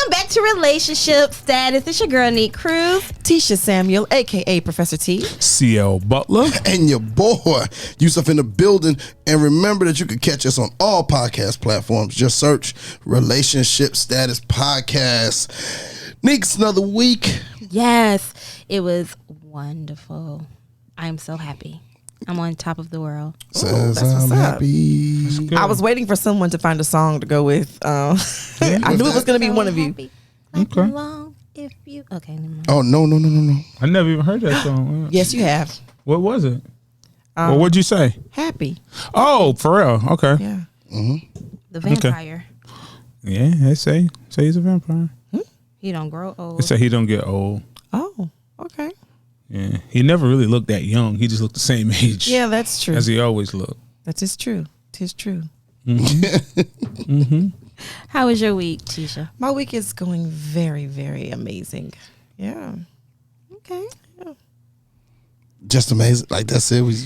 Welcome back to Relationship Status. It's your girl, Nique Cruz. Tisha Samuel, a.k.a. Professor T. CL Butler. And your boy, Yusuf in the building. And remember that you can catch us on all podcast platforms. Just search Relationship Status Podcast. Nique's another week. Yes, it was wonderful. I'm so happy. I'm on top of the world. Says that's what's I'm up. happy. I was waiting for someone to find a song to go with. I knew it was going to be one of you. Okay. If you okay, never mind. Oh, no. I never even heard that song. Yes, you have. What was it? Well, what'd you say? Happy. Oh, for real? Okay. Yeah. The vampire. Yeah, they say he's a vampire. He don't grow They old. say he don't get old. Oh, okay. Yeah, he never really looked that young. He just looked the same age. Yeah, that's true. as he always looked. That is true. Tis true. How was your week, Tisha? My week is going very, very amazing. Yeah. Okay. Just amazing. Like that's it. We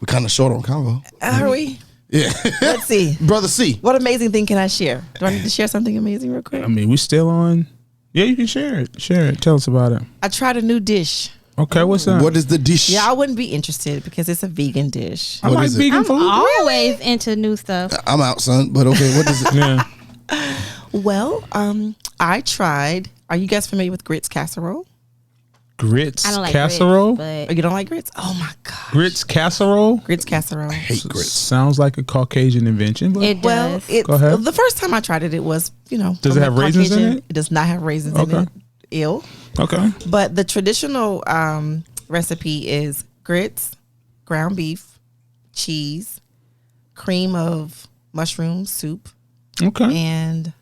kind of short on convo. Are we? Yeah. Let's see. Brother C. What amazing thing can I share? Do I need to share something amazing real quick? I mean, we still on. Yeah, you can share it. Share it. Tell us about it. I tried a new dish. Okay, what's that? What is the dish? Yeah, I wouldn't be interested because it's a vegan dish. I What like is it? vegan I'm food. always into new stuff. I'm out, son. But okay, what is it? Yeah. Well, I tried. Are you guys familiar with grits casserole? Grits I don't like casserole. grits, Oh, you don't like grits? Oh my god. Grits casserole. Grits casserole. Hate grits. Sounds like a Caucasian invention. But it Well, does. it, Go ahead. the first time I tried it, it was, Does it from have a raisins in Caucasian- it? It does not have raisins in Okay. it. Ew. okay. But the traditional recipe is grits, ground beef, cheese, cream of mushroom soup, Okay. and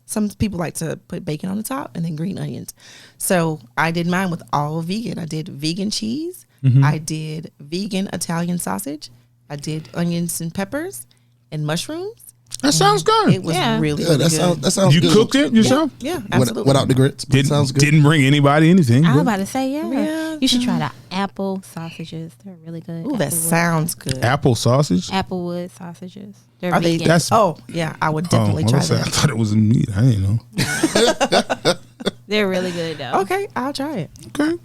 some people like to put bacon on the top and then green onions. So I did mine with all vegan. I did vegan cheese. I did vegan Italian sausage. I did onions and peppers and mushrooms. That sounds good. It was Yeah. really, Yeah, really that good. sounds You good. cooked it yourself? Yeah, absolutely. Without the grits. But it sounds good. Didn't bring anybody anything. I was about to say, yeah. Yeah. You should try the apple sausages. They're really good. Ooh, that Applewood. sounds good. Apple sausage. Applewood sausages. They're Are they? vegan. That's- Oh, yeah. I would definitely I try was saying, I that. thought it was meat. I didn't know. They're really good though. Okay, I'll try it. Okay.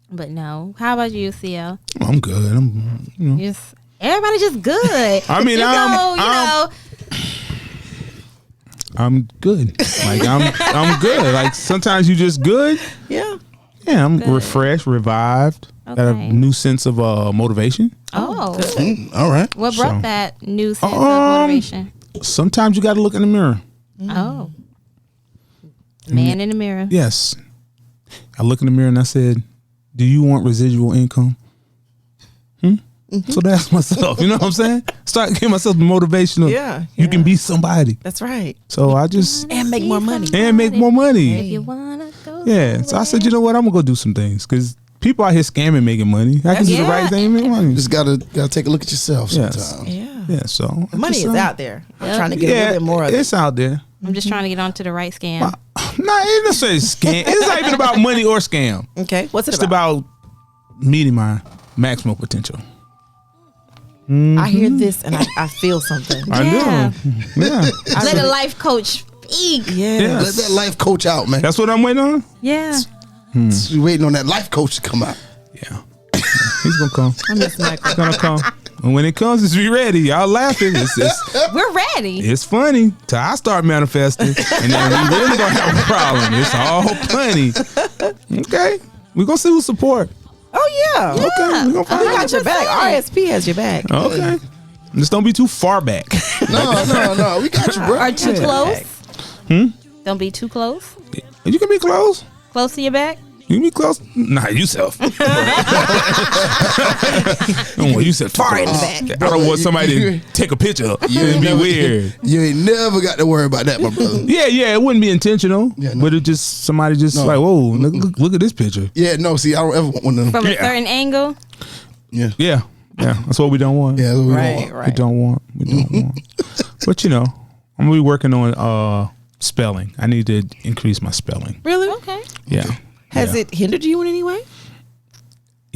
But no. How about you, CL? I'm good. I'm. Just everybody just good. I mean, you I'm good. Like I'm good. Like sometimes you just good. Yeah. Yeah, I'm Good. refreshed, revived. Got a Okay. new sense of motivation. Oh, All right. what brought So- that new sense of motivation? Sometimes you got to look in the mirror. Oh, man in the mirror. Yes. I look in the mirror and I said, "Do you want residual income?" So that's myself. You know what I'm saying? Start giving myself the motivation of Yeah, you can yeah. be somebody. That's right. So I just And make more money. and make more If money. you wanna go. Yeah. So I said, you know what? I'm gonna go do some things because people out here scamming, making money. I can do the Yeah. right thing and make money. Just gotta take a look at yourself Yes. sometimes. Yeah. Yeah. So The money just, is out there. I'm trying to get a Yeah, little bit more of it. it's out there. I'm just trying to get onto the right scam. No, it's not say scam. It's not even about money or scam. Okay. What's it It's about? about meeting my maximum potential. I hear this and I feel something. I Yeah. do. Yeah. Let a life coach speak. Yeah. Yeah. Let that life coach out, man. That's what I'm waiting on. Yeah. We're waiting on that life coach to come out. Yeah. He's gonna come. I miss Michael. He's gonna come. And when it comes, just be ready. Y'all laughing. We're ready. It's funny till I start manifesting, and then we really gonna have a problem. It's all funny. Okay, we gonna see who support. Oh yeah. Okay, we gonna We find out. got your back. RSP has your back. Okay, just don't be too far back. No. We got you, bro. Are too close? Don't be too close. You can be close. Close to your back. You can be close. Nah, Yusuf. I don't want Yusuf far in the back. I don't want somebody to take a picture. It'd be weird. You ain't never got to worry about that, my brother. Yeah, it wouldn't be intentional. Yeah, no. But it just somebody just No. like, whoa, look at this picture. Yeah, no, see, I don't ever want one of them. From a Yeah. certain angle. Yeah. Yeah, that's what we don't want. Yeah, that's what we Right, want. We right. don't want. But I'm gonna be working on spelling. I need to increase my spelling. Really? Okay. Yeah. Has Yeah. it hindered you in any way?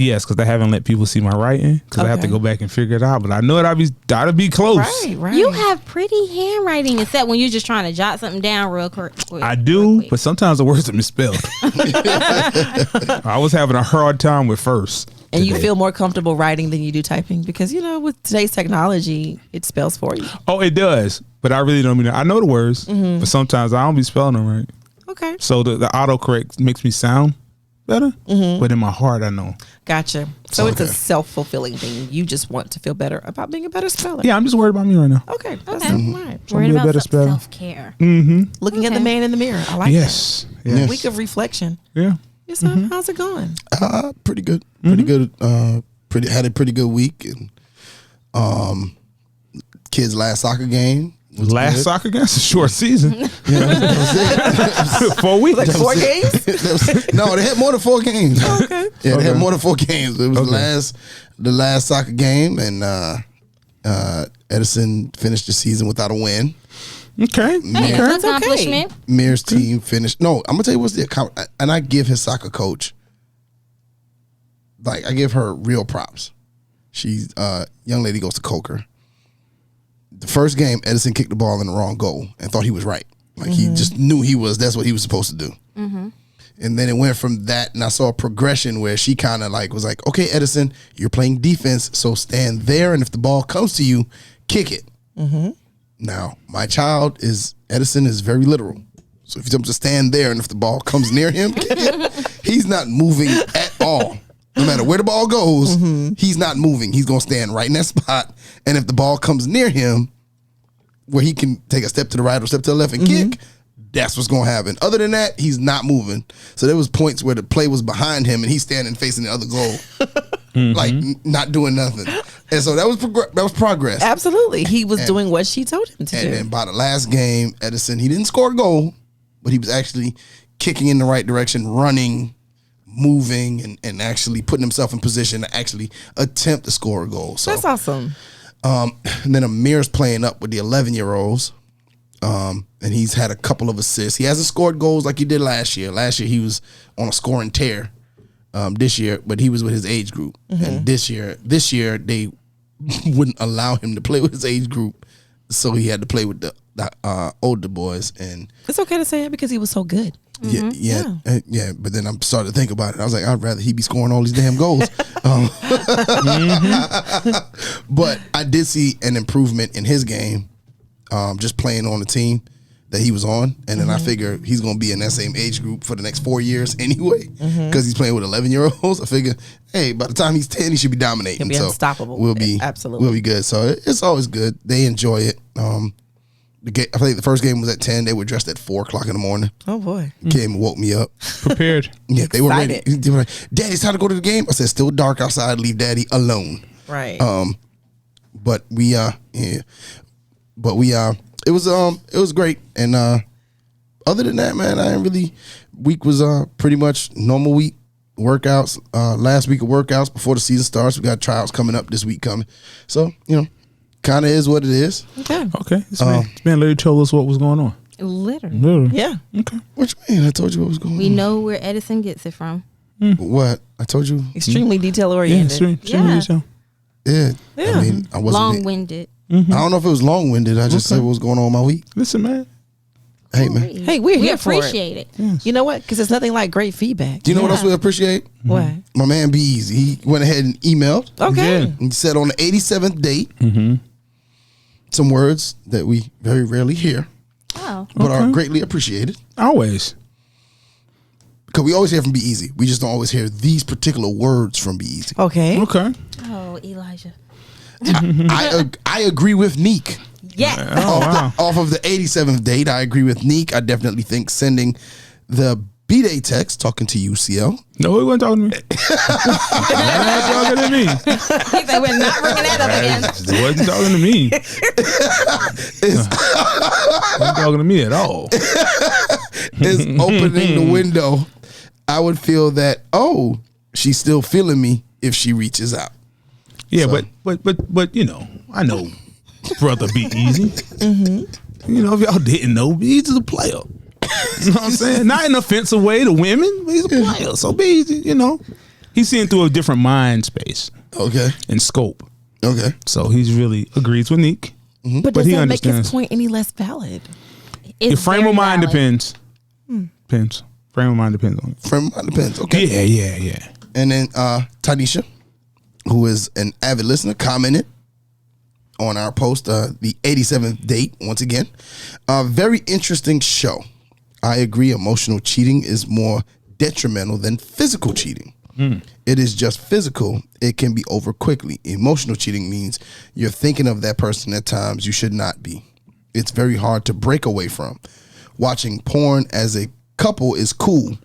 Yes, because I haven't let people see my writing because I have to go back and figure it out. But I know that'd be close. Right. You have pretty handwriting, except when you're just trying to jot something down real quick. I do, but sometimes the words are misspelled. I was having a hard time with first. And you feel more comfortable writing than you do typing because, with today's technology, it spells for you. Oh, it does. But I really don't mean it. I know the words, but sometimes I don't be spelling them right. Okay. So the autocorrect makes me sound better, but in my heart, I know. Gotcha. So it's a self-fulfilling thing. You just want to feel better about being a better speller. Yeah, I'm just worried about me right now. Okay. That's Okay. right. Worried be a better about speller. self-care. Looking at the man in the mirror. I like Yes. that. Yes. Week of reflection. Yeah. Yusuf, how's it going? Pretty good. Pretty good. Had a pretty good week, and kids' last soccer game was Last good. soccer game? It's a short season. 4 weeks. Like 4 games? No, they had more than 4 games. Okay. Yeah, they had more than 4 games. It was the last soccer game, and Edison finished the season without a win. Okay. Hey, that's an accomplishment. Mir's team finished. No, I'm gonna tell you what's the account, and I give his soccer coach. Like, I give her real props. She's young lady goes to Coker. The first game, Edison kicked the ball in the wrong goal and thought he was right. Like he just knew that's what he was supposed to do. And then it went from that, and I saw a progression where she kind of was like, okay, Edison, you're playing defense, so stand there, and if the ball comes to you, kick it. Now, my child Edison is very literal. So if you tell him to stand there, and if the ball comes near him, kick it, he's not moving at all. No matter where the ball goes, he's not moving. He's going to stand right in that spot. And if the ball comes near him, where he can take a step to the right or step to the left and kick, that's what's going to happen. Other than that, he's not moving. So there was points where the play was behind him and he's standing facing the other goal, like not doing nothing. And so that was progress. Absolutely. He was doing what she told him to do. And then by the last game, Edison, he didn't score a goal, but he was actually kicking in the right direction, running, moving, and actually putting himself in position to actually attempt to score a goal. So That's awesome. and then Amir's playing up with the 11-year-olds. And he's had a couple of assists. He hasn't scored goals like he did last year. Last year he was on a scoring tear. This year, but he was with his age group. And this year they wouldn't allow him to play with his age group, so he had to play with the older boys. And It's okay to say it because he was so good. yeah. But then I started to think about it. I was like, I'd rather he be scoring all these damn goals. But I did see an improvement in his game, just playing on the team that he was on. And then I figure he's going to be in that same age group for the next 4 years anyway, because he's playing with 11-year-olds. I figure, hey, by the time he's 10, he should be dominating. He'll be unstoppable. We'll be good. So it's always good. They enjoy it. I think the first game was at 10. They were dressed at 4 o'clock in the morning. Oh boy. Came and woke me up. Prepared. Yeah, they were ready. Excited. They were like, Daddy, it's time to go to the game. I said, still dark outside. Leave Daddy alone. Right. But it was great. And other than that, man, week was pretty much normal week. Workouts, last week of workouts before the season starts. We got trials coming up this week coming. So, kind of is what it is. Okay. This man literally told us what was going on. Literally. Yeah. Okay. What you mean? I told you what was going on. We know where Edison gets it from. What? I told you? Extremely detail Yeah, oriented. Yeah. Yeah. I mean, I wasn't. Long-winded. I don't know if it was long-winded. I just said what was going on in my week. Listen, man. Hey, man. Hey, we're We here for it. appreciate it. Yes. You know what? Because it's nothing like great feedback. Do you know what else we appreciate? What? My man Be Easy. He went ahead and emailed. Okay. Yeah. And he said on the 87th date, some words that we very rarely hear, Oh. but are greatly appreciated. Always. Because we always hear from Be Easy. We just don't always hear these particular words from Be Easy. Okay. Okay. Oh, Elijah. I agree with Nique. Yes. Off of the 87th date, I agree with Nique. I definitely think sending the B-Day text, talking to UCL. No, he wasn't talking to me. He wasn't talking to me. He said we're not bringing that up again. He wasn't talking to me. He wasn't talking to me at all. Is opening the window. I would feel that, she's still feeling me if she reaches out. Yeah, So- but I know brother Be Easy. If y'all didn't know, Be Easy's a player. You know what I'm saying? Not in an offensive way to women, but he's a player. So Be Easy, He's seeing through a different mind space. Okay. And scope. Okay. So he's really agrees with Nique. Mm-hmm. But does that make his point any less valid? Your frame of mind depends. Depends. Frame of mind depends on it. Frame of mind depends. Okay. Yeah. And then Tanisha, who is an avid listener, commented on our post, the 87th date, once again. Very interesting show. I agree, emotional cheating is more detrimental than physical cheating. It is just physical. It can be over quickly. Emotional cheating means you're thinking of that person at times you should not be. It's very hard to break away from. Watching porn as a couple is cool.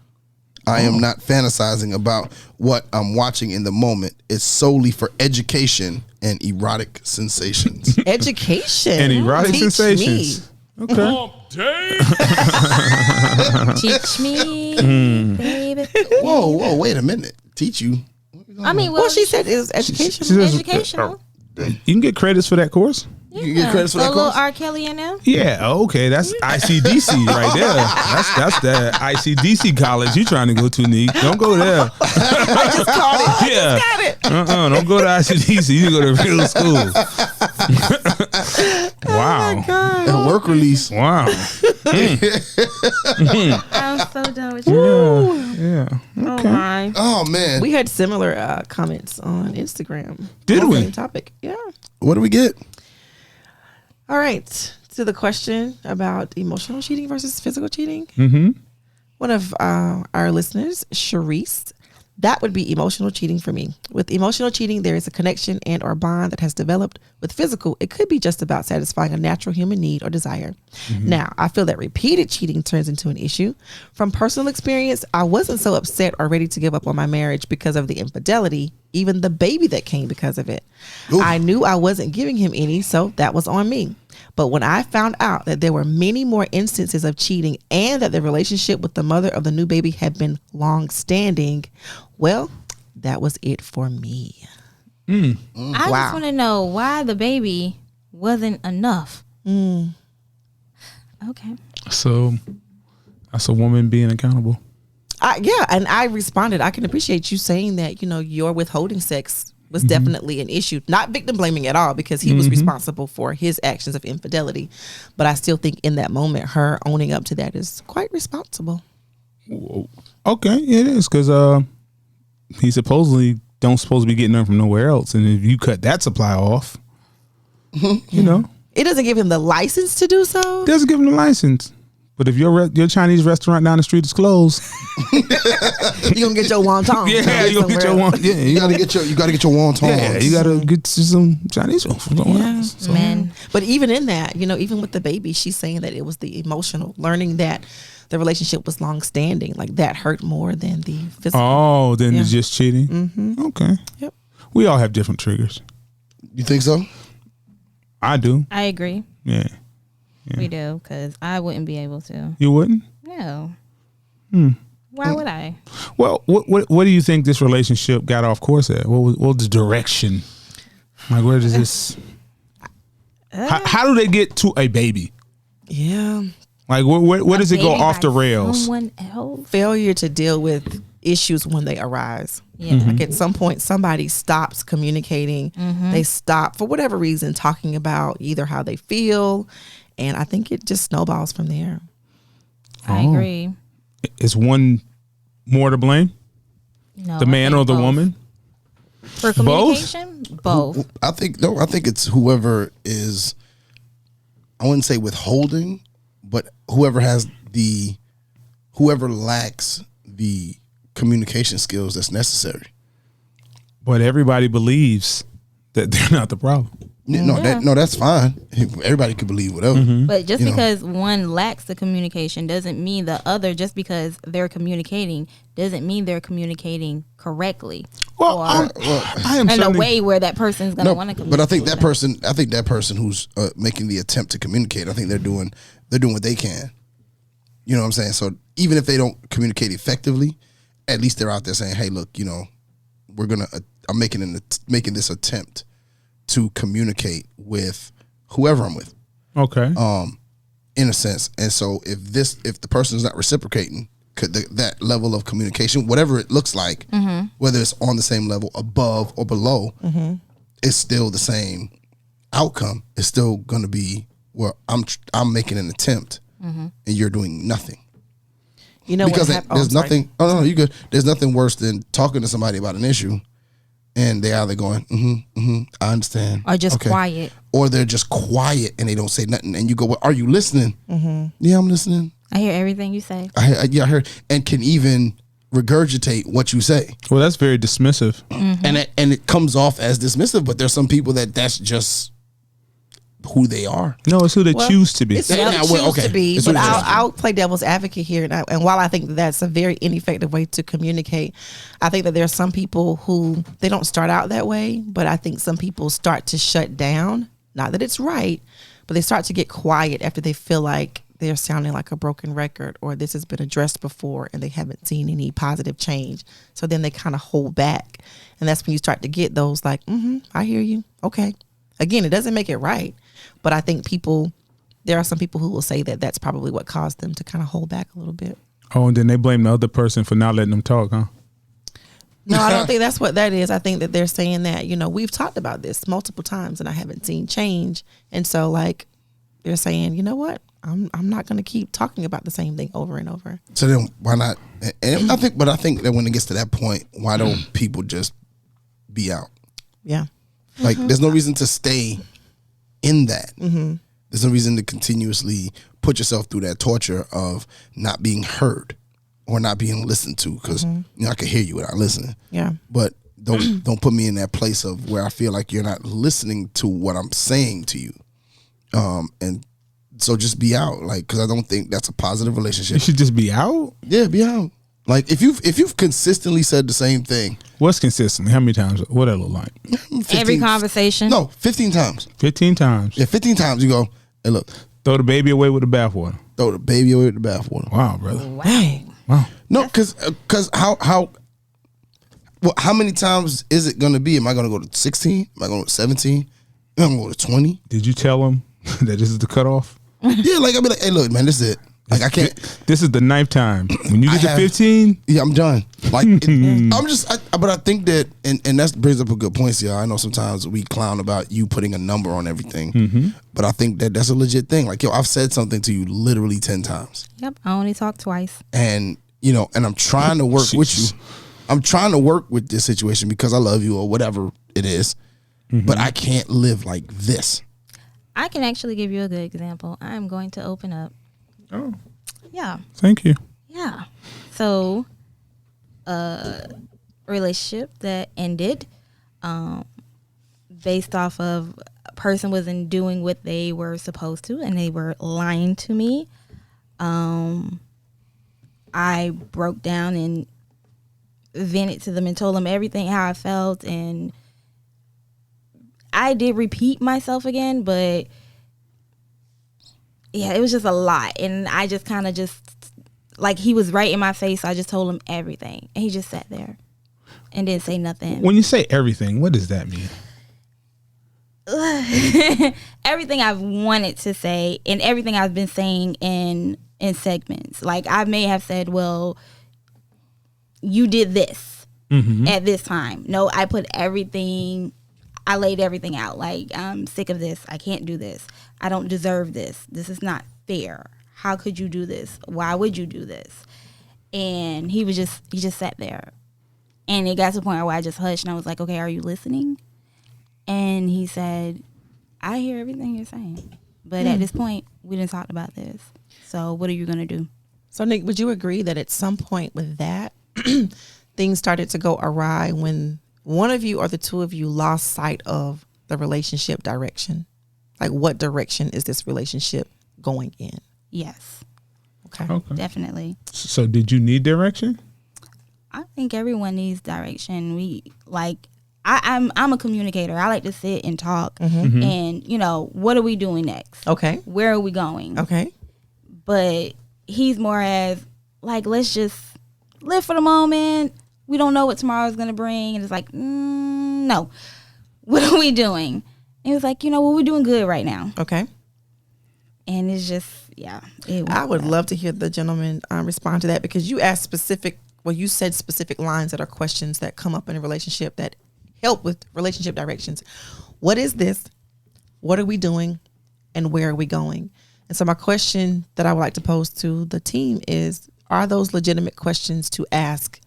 I am not fantasizing about what I'm watching in the moment. It's solely for education and erotic sensations. Education and erotic Teach sensations. Me. Okay. Teach me, baby. Whoa, wait a minute. Teach you? I mean, Well, she said it was educational. She says- educational. You can get credits for that course. You get credits for that A little course? R. Kelly in there. Yeah, okay, that's ICDC right there. That's the ICDC college you trying to go to, Nique. Don't go there. I just caught it. Yeah. Got it. Don't go to ICDC. You go to real school. Wow. A work release. Wow. I'm so done with you. Yeah. Oh my. Oh, man. We had similar comments on Instagram. Did on the we? Same topic. Yeah. What do we get? All right. To the question about emotional cheating versus physical cheating. Mm-hmm. One of our listeners, Sharice, that would be emotional cheating for me. With emotional cheating, there is a connection and or bond that has developed. With physical, it could be just about satisfying a natural human need or desire. Now, I feel that repeated cheating turns into an issue. From personal experience, I wasn't so upset or ready to give up on my marriage because of the infidelity, even the baby that came because of it. Oof. I knew I wasn't giving him any, so that was on me. But when I found out that there were many more instances of cheating and that the relationship with the mother of the new baby had been long-standing, well, that was it for me. I just want to know why the baby wasn't enough. Okay. So that's a woman being accountable. Yeah, and I responded, I can appreciate you saying that, your withholding sex was definitely an issue. Not victim blaming at all, because he was responsible for his actions of infidelity. But I still think in that moment, her owning up to that is quite responsible. Okay, it is, because he supposedly don't supposed to be getting them from nowhere else, and if you cut that supply off, It doesn't give him the license to do so. doesn't give him the license. But if your Chinese restaurant down the street is closed, You're gonna get your wonton. yeah, you gonna get your one. Yeah, You gotta get your wontons. Yeah, you gotta get some Chinese food from somewhere Yeah. else. So, Men. But even in that, even with the baby, she's saying that it was the emotional, learning that the relationship was long standing. Like that hurt more than the physical. oh, then Yeah. it's just cheating. Okay. Yep. We all have different triggers. You think so? I do. I agree. Yeah. We do, because I wouldn't be able to. You wouldn't? No. Why would I? Well, what do you think this relationship got off course at? What was the direction? Like, where does this? How do they get to a baby? Yeah. Like, where does it go Baby off the by rails? Someone else. Failure to deal with issues when they arise. Yeah. Like at some point, somebody stops communicating. They stop for whatever reason talking about either how they feel, and I think it just snowballs from there. I agree. Is one more to blame? No, The I man think or the both. woman? For communication? Both. I think it's whoever is, I wouldn't say withholding, but whoever lacks the communication skills that's necessary. But everybody believes that they're not the problem. No, that's fine. Everybody could believe whatever. But just You know. because one lacks the communication doesn't mean the other, just because they're communicating, doesn't mean they're communicating correctly. Well, Or I am in a certainly- way where that person's going to No, want to communicate. but I think that person who's making the attempt to communicate, I think they're doing what they can. You know what I'm saying? So even if they don't communicate effectively, at least they're out there saying, "Hey, look, I'm making this attempt to communicate with whoever I'm with." Okay. In a sense. And so if the person is not reciprocating, that level of communication, whatever it looks like, whether it's on the same level, above or below, it's still the same outcome. It's still going to be where I'm making an attempt, and you're doing nothing. You know, because there's nothing. Oh no, you good. There's nothing worse than talking to somebody about an issue, and they either going, I understand, or just quiet, or they're just quiet and they don't say nothing, and you go, well, are you listening? Yeah, I'm listening. I hear everything you say. I heard, and can even regurgitate what you say. Well, that's very dismissive, and it comes off as dismissive. But there's some people that's just who they are. No, it's who they choose to be. It's who they choose to be. But I'll play devil's advocate here. And while I think that's a very ineffective way to communicate, I think that there are some people who they don't start out that way. But I think some people start to shut down. Not that it's right, but they start to get quiet after they feel like they're sounding like a broken record, or this has been addressed before and they haven't seen any positive change. So then they kind of hold back. And that's when you start to get those like, I hear you. Okay. Again, it doesn't make it right. But I think there are some people who will say that that's probably what caused them to kind of hold back a little bit. Oh, and then they blame the other person for not letting them talk, huh? No, I don't think that's what that is. I think that they're saying that, we've talked about this multiple times and I haven't seen change. And so like they're saying, you know what? I'm not going to keep talking about the same thing over and over. So then why not? And I think that when it gets to that point, why don't people just be out? Yeah. Like there's no reason to stay in that. There's no reason to continuously put yourself through that torture of not being heard or not being listened to, because I can hear you without listening. Yeah. But don't put me in that place of where I feel like you're not listening to what I'm saying to you. And so just be out, like, because I don't think that's a positive relationship. You should just be out. Yeah, be out. Like if you've consistently said the same thing. What's consistently? How many times? What that look like? 15, Every conversation. No, 15 times. 15 times. Yeah, 15 times you go, hey, look. Throw the baby away with the bathwater. Throw the baby away with the bathwater. Wow, brother. Wow. No, because how many times is it going to be? Am I going to go to 16? Am I going to 17? Am I going to go to 20? Did you tell him that this is the cutoff? Yeah, like I'll be like, hey, look, man, this is it. Like I can't. This is the 9th time. When you get to 15, yeah, I'm done. Like but I think that, and that brings up a good point, y'all. I know sometimes we clown about you putting a number on everything, but I think that that's a legit thing. Like, yo, I've said something to you literally 10 times. Yep, I only talked twice. And and I'm trying to work with you. I'm trying to work with this situation because I love you or whatever it is, but I can't live like this. I can actually give you a good example. I'm going to open up. Oh. Yeah. Thank you. Yeah. So, relationship that ended based off of a person wasn't doing what they were supposed to and they were lying to me. I broke down and vented to them and told them everything how I felt, and I did repeat myself again, but yeah, it was just a lot. And I just kind of just, like, he was right in my face. So I just told him everything. And he just sat there and didn't say nothing. When you say everything, what does that mean? Everything I've wanted to say and everything I've been saying in segments. Like, I may have said, well, you did this at this time. No, I laid everything out. Like, I'm sick of this. I can't do this. I don't deserve this. This is not fair. How could you do this? Why would you do this? And he just sat there. And it got to the point where I just hushed and I was like, okay, are you listening? And he said, I hear everything you're saying. But at this point, we didn't talk about this. So what are you going to do? So, Nique, would you agree that at some point with that, things started to go awry when one of you or the two of you lost sight of the relationship direction? Like, what direction is this relationship going in? Yes. Okay. Definitely. So did you need direction? I think everyone needs direction. I'm a communicator. I like to sit and talk and, what are we doing next? Okay. Where are we going? Okay. But he's more as like, let's just live for the moment. We don't know what tomorrow is going to bring. And it's like, no. What are we doing? And it was like, well, we're doing good right now. Okay. And it's just, yeah. I would love to hear the gentleman respond to that, because you asked you said specific lines that are questions that come up in a relationship that help with relationship directions. What is this? What are we doing? And where are we going? And so my question that I would like to pose to the team is, are those legitimate questions to ask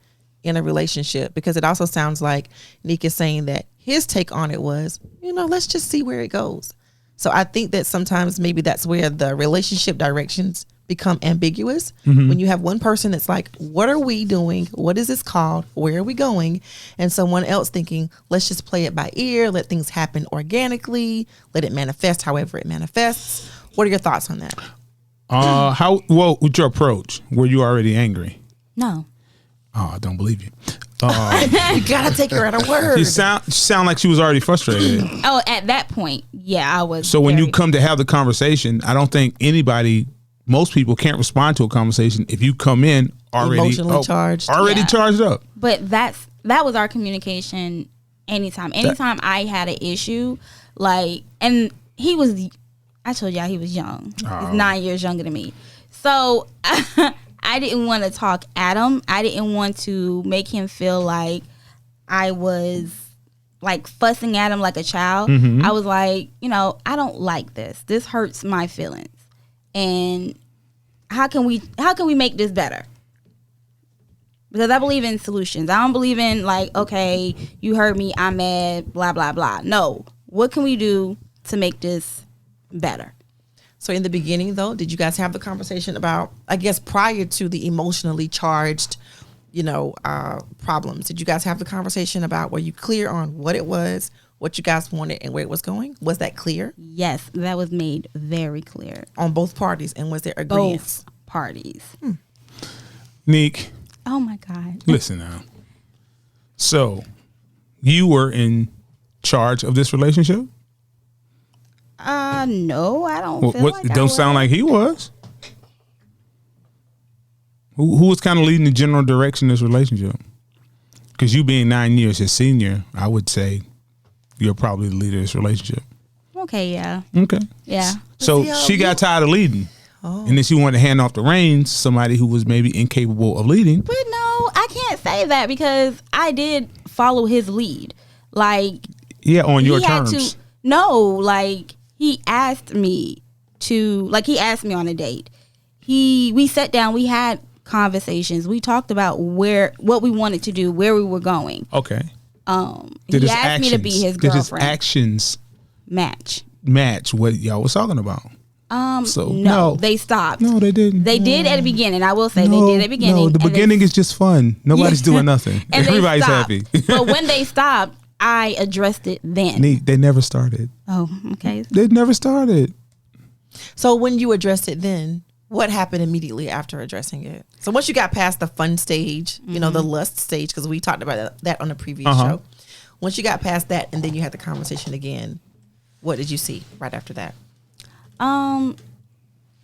in a relationship? Because it also sounds like Nique is saying that his take on it was, let's just see where it goes. So I think that sometimes maybe that's where the relationship directions become ambiguous. When you have one person that's like, what are we doing? What is this called? Where are we going? And someone else thinking, let's just play it by ear, let things happen organically, let it manifest however it manifests. What are your thoughts on that? With your approach, were you already angry? No. Oh, I don't believe you. You gotta take her at her word. She sound like she was already frustrated. Oh, at that point, yeah, I was. So when you come to have the conversation, I don't think most people can't respond to a conversation if you come in already emotionally charged, charged up. But that was our communication. Anytime I had an issue, and he was, I told y'all he was young. He's 9 years younger than me, so. I didn't want to talk at him. I didn't want to make him feel like I was fussing at him like a child. I was like, I don't like this. This hurts my feelings. And how can we make this better? Because I believe in solutions. I don't believe in okay, you hurt me, I'm mad, blah, blah, blah. No. What can we do to make this better? So in the beginning, though, did you guys have the conversation about, I guess, prior to the emotionally charged, problems? Did you guys have the conversation about, were you clear on what it was, what you guys wanted, and where it was going? Was that clear? Yes, that was made very clear. On both parties, and was there agreement? Both parties. Nique. Oh, my God. Listen now. So, you were in charge of this relationship? No, I don't feel like don't sound like he was. Who was kind of leading the general direction of this relationship? Because you being 9 years his senior, I would say you're probably the leader of this relationship. Okay, yeah. Okay. Yeah. So she got tired of leading. And then she wanted to hand off the reins to somebody who was maybe incapable of leading. But no, I can't say that, because I did follow his lead. Yeah, on your terms. He asked me he asked me on a date. We sat down, we had conversations. We talked about what we wanted to do, where we were going. Okay. He asked me to be his girlfriend. Did his actions match what y'all was talking about? No, they stopped. No, they didn't. They did at the beginning. I will say they did at the beginning. No, the beginning is just fun. Nobody's doing nothing. And everybody's happy. But when they stopped, I addressed it then. They never started. Oh, okay. They never started. So when you addressed it then, what happened immediately after addressing it? So once you got past the fun stage, the lust stage, because we talked about that on the previous show. Once you got past that and then you had the conversation again, what did you see right after that?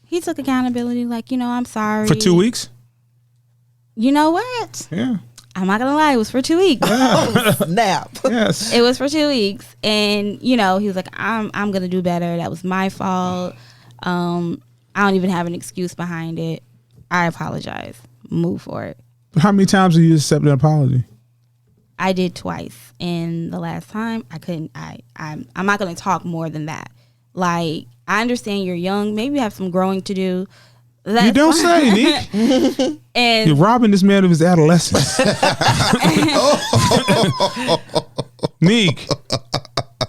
He took accountability, I'm sorry. For 2 weeks? You know what? Yeah. I'm not gonna lie, it was for 2 weeks. Snap. Yes. It was for 2 weeks. And, he was like, I'm gonna do better. That was my fault. I don't even have an excuse behind it. I apologize. Move forward. How many times did you accept an apology? I did twice. And the last time I couldn't I'm not gonna talk more than that. I understand you're young, maybe you have some growing to do. That's you don't say, Nique. And you're robbing this man of his adolescence. Nique,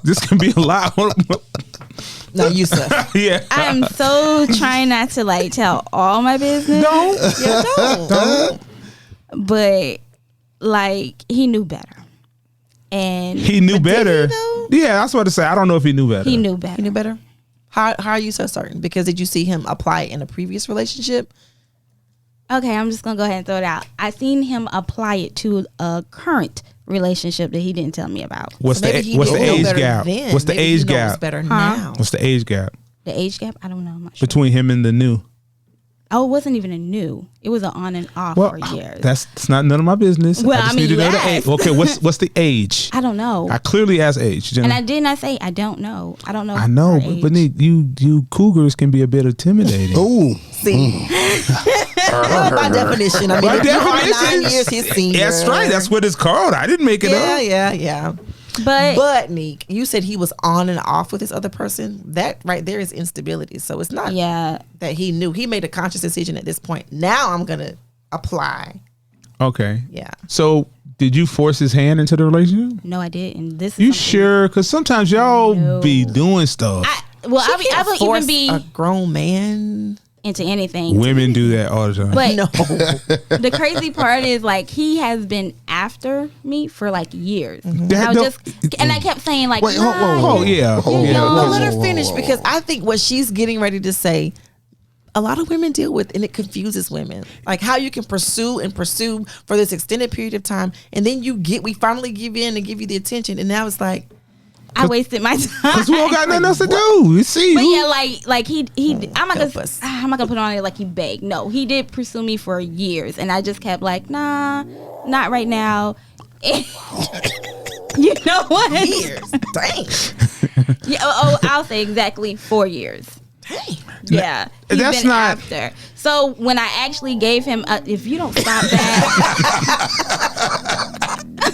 this can be a lot. No, Yusuf. Yeah. I'm so trying not to tell all my business. Don't. But he knew better. And he knew better. Yeah, I was about to say, I don't know if he knew better. He knew better. He knew better? How are you so certain? Because did you see him apply it in a previous relationship? Okay, I'm just going to go ahead and throw it out. I seen him apply it to a current relationship that he didn't tell me about. What's the age gap? What's the age gap? Better now. What's the age gap? The age gap? I don't know much. Between him and the new. Oh, it wasn't even a new. It was an on and off for years. That's not none of my business. Well, I just I mean, need to know you the age. asked. Okay, what's the age? I don't know. I clearly asked age. Jenna. And I did not say I don't know. I don't know. I know, her but age. you cougars can be a bit intimidating. Ooh. See, well, by definition, I mean, By if you're definition. 9 years his senior. That's right. That's what it's called. I didn't make it up. Yeah. But Nique, you said he was on and off with this other person. That right there is instability. So it's not that he knew. He made a conscious decision at this point. Now I'm gonna apply. Okay. Yeah. So did you force his hand into the relationship? no, I didn't. This is You something- sure? Because sometimes y'all No. be doing stuff. I She will can't force even be a grown man. into anything. Women do that all the time. But No. the crazy part is like he has been after me for like years. Mm-hmm. And I That was and I kept saying like, Wait, hold on. Oh, yeah. You Yeah. know, But let her whoa, finish whoa, because I think what she's getting ready to say, a lot of women deal with, and it confuses women. Like how you can pursue for this extended period of time, and then we finally give in and give you the attention, and now it's like, I wasted my time. Because we don't got nothing else to do. You see. But you- yeah, like he I'm not help us. gonna put on it like he begged. No, he did pursue me for years, and I just kept like, nah, not right now. You know what? years, dang, Yeah, I'll say exactly 4 years. dang. Yeah, he's That's been not- after. So when I actually gave him, if you don't stop that,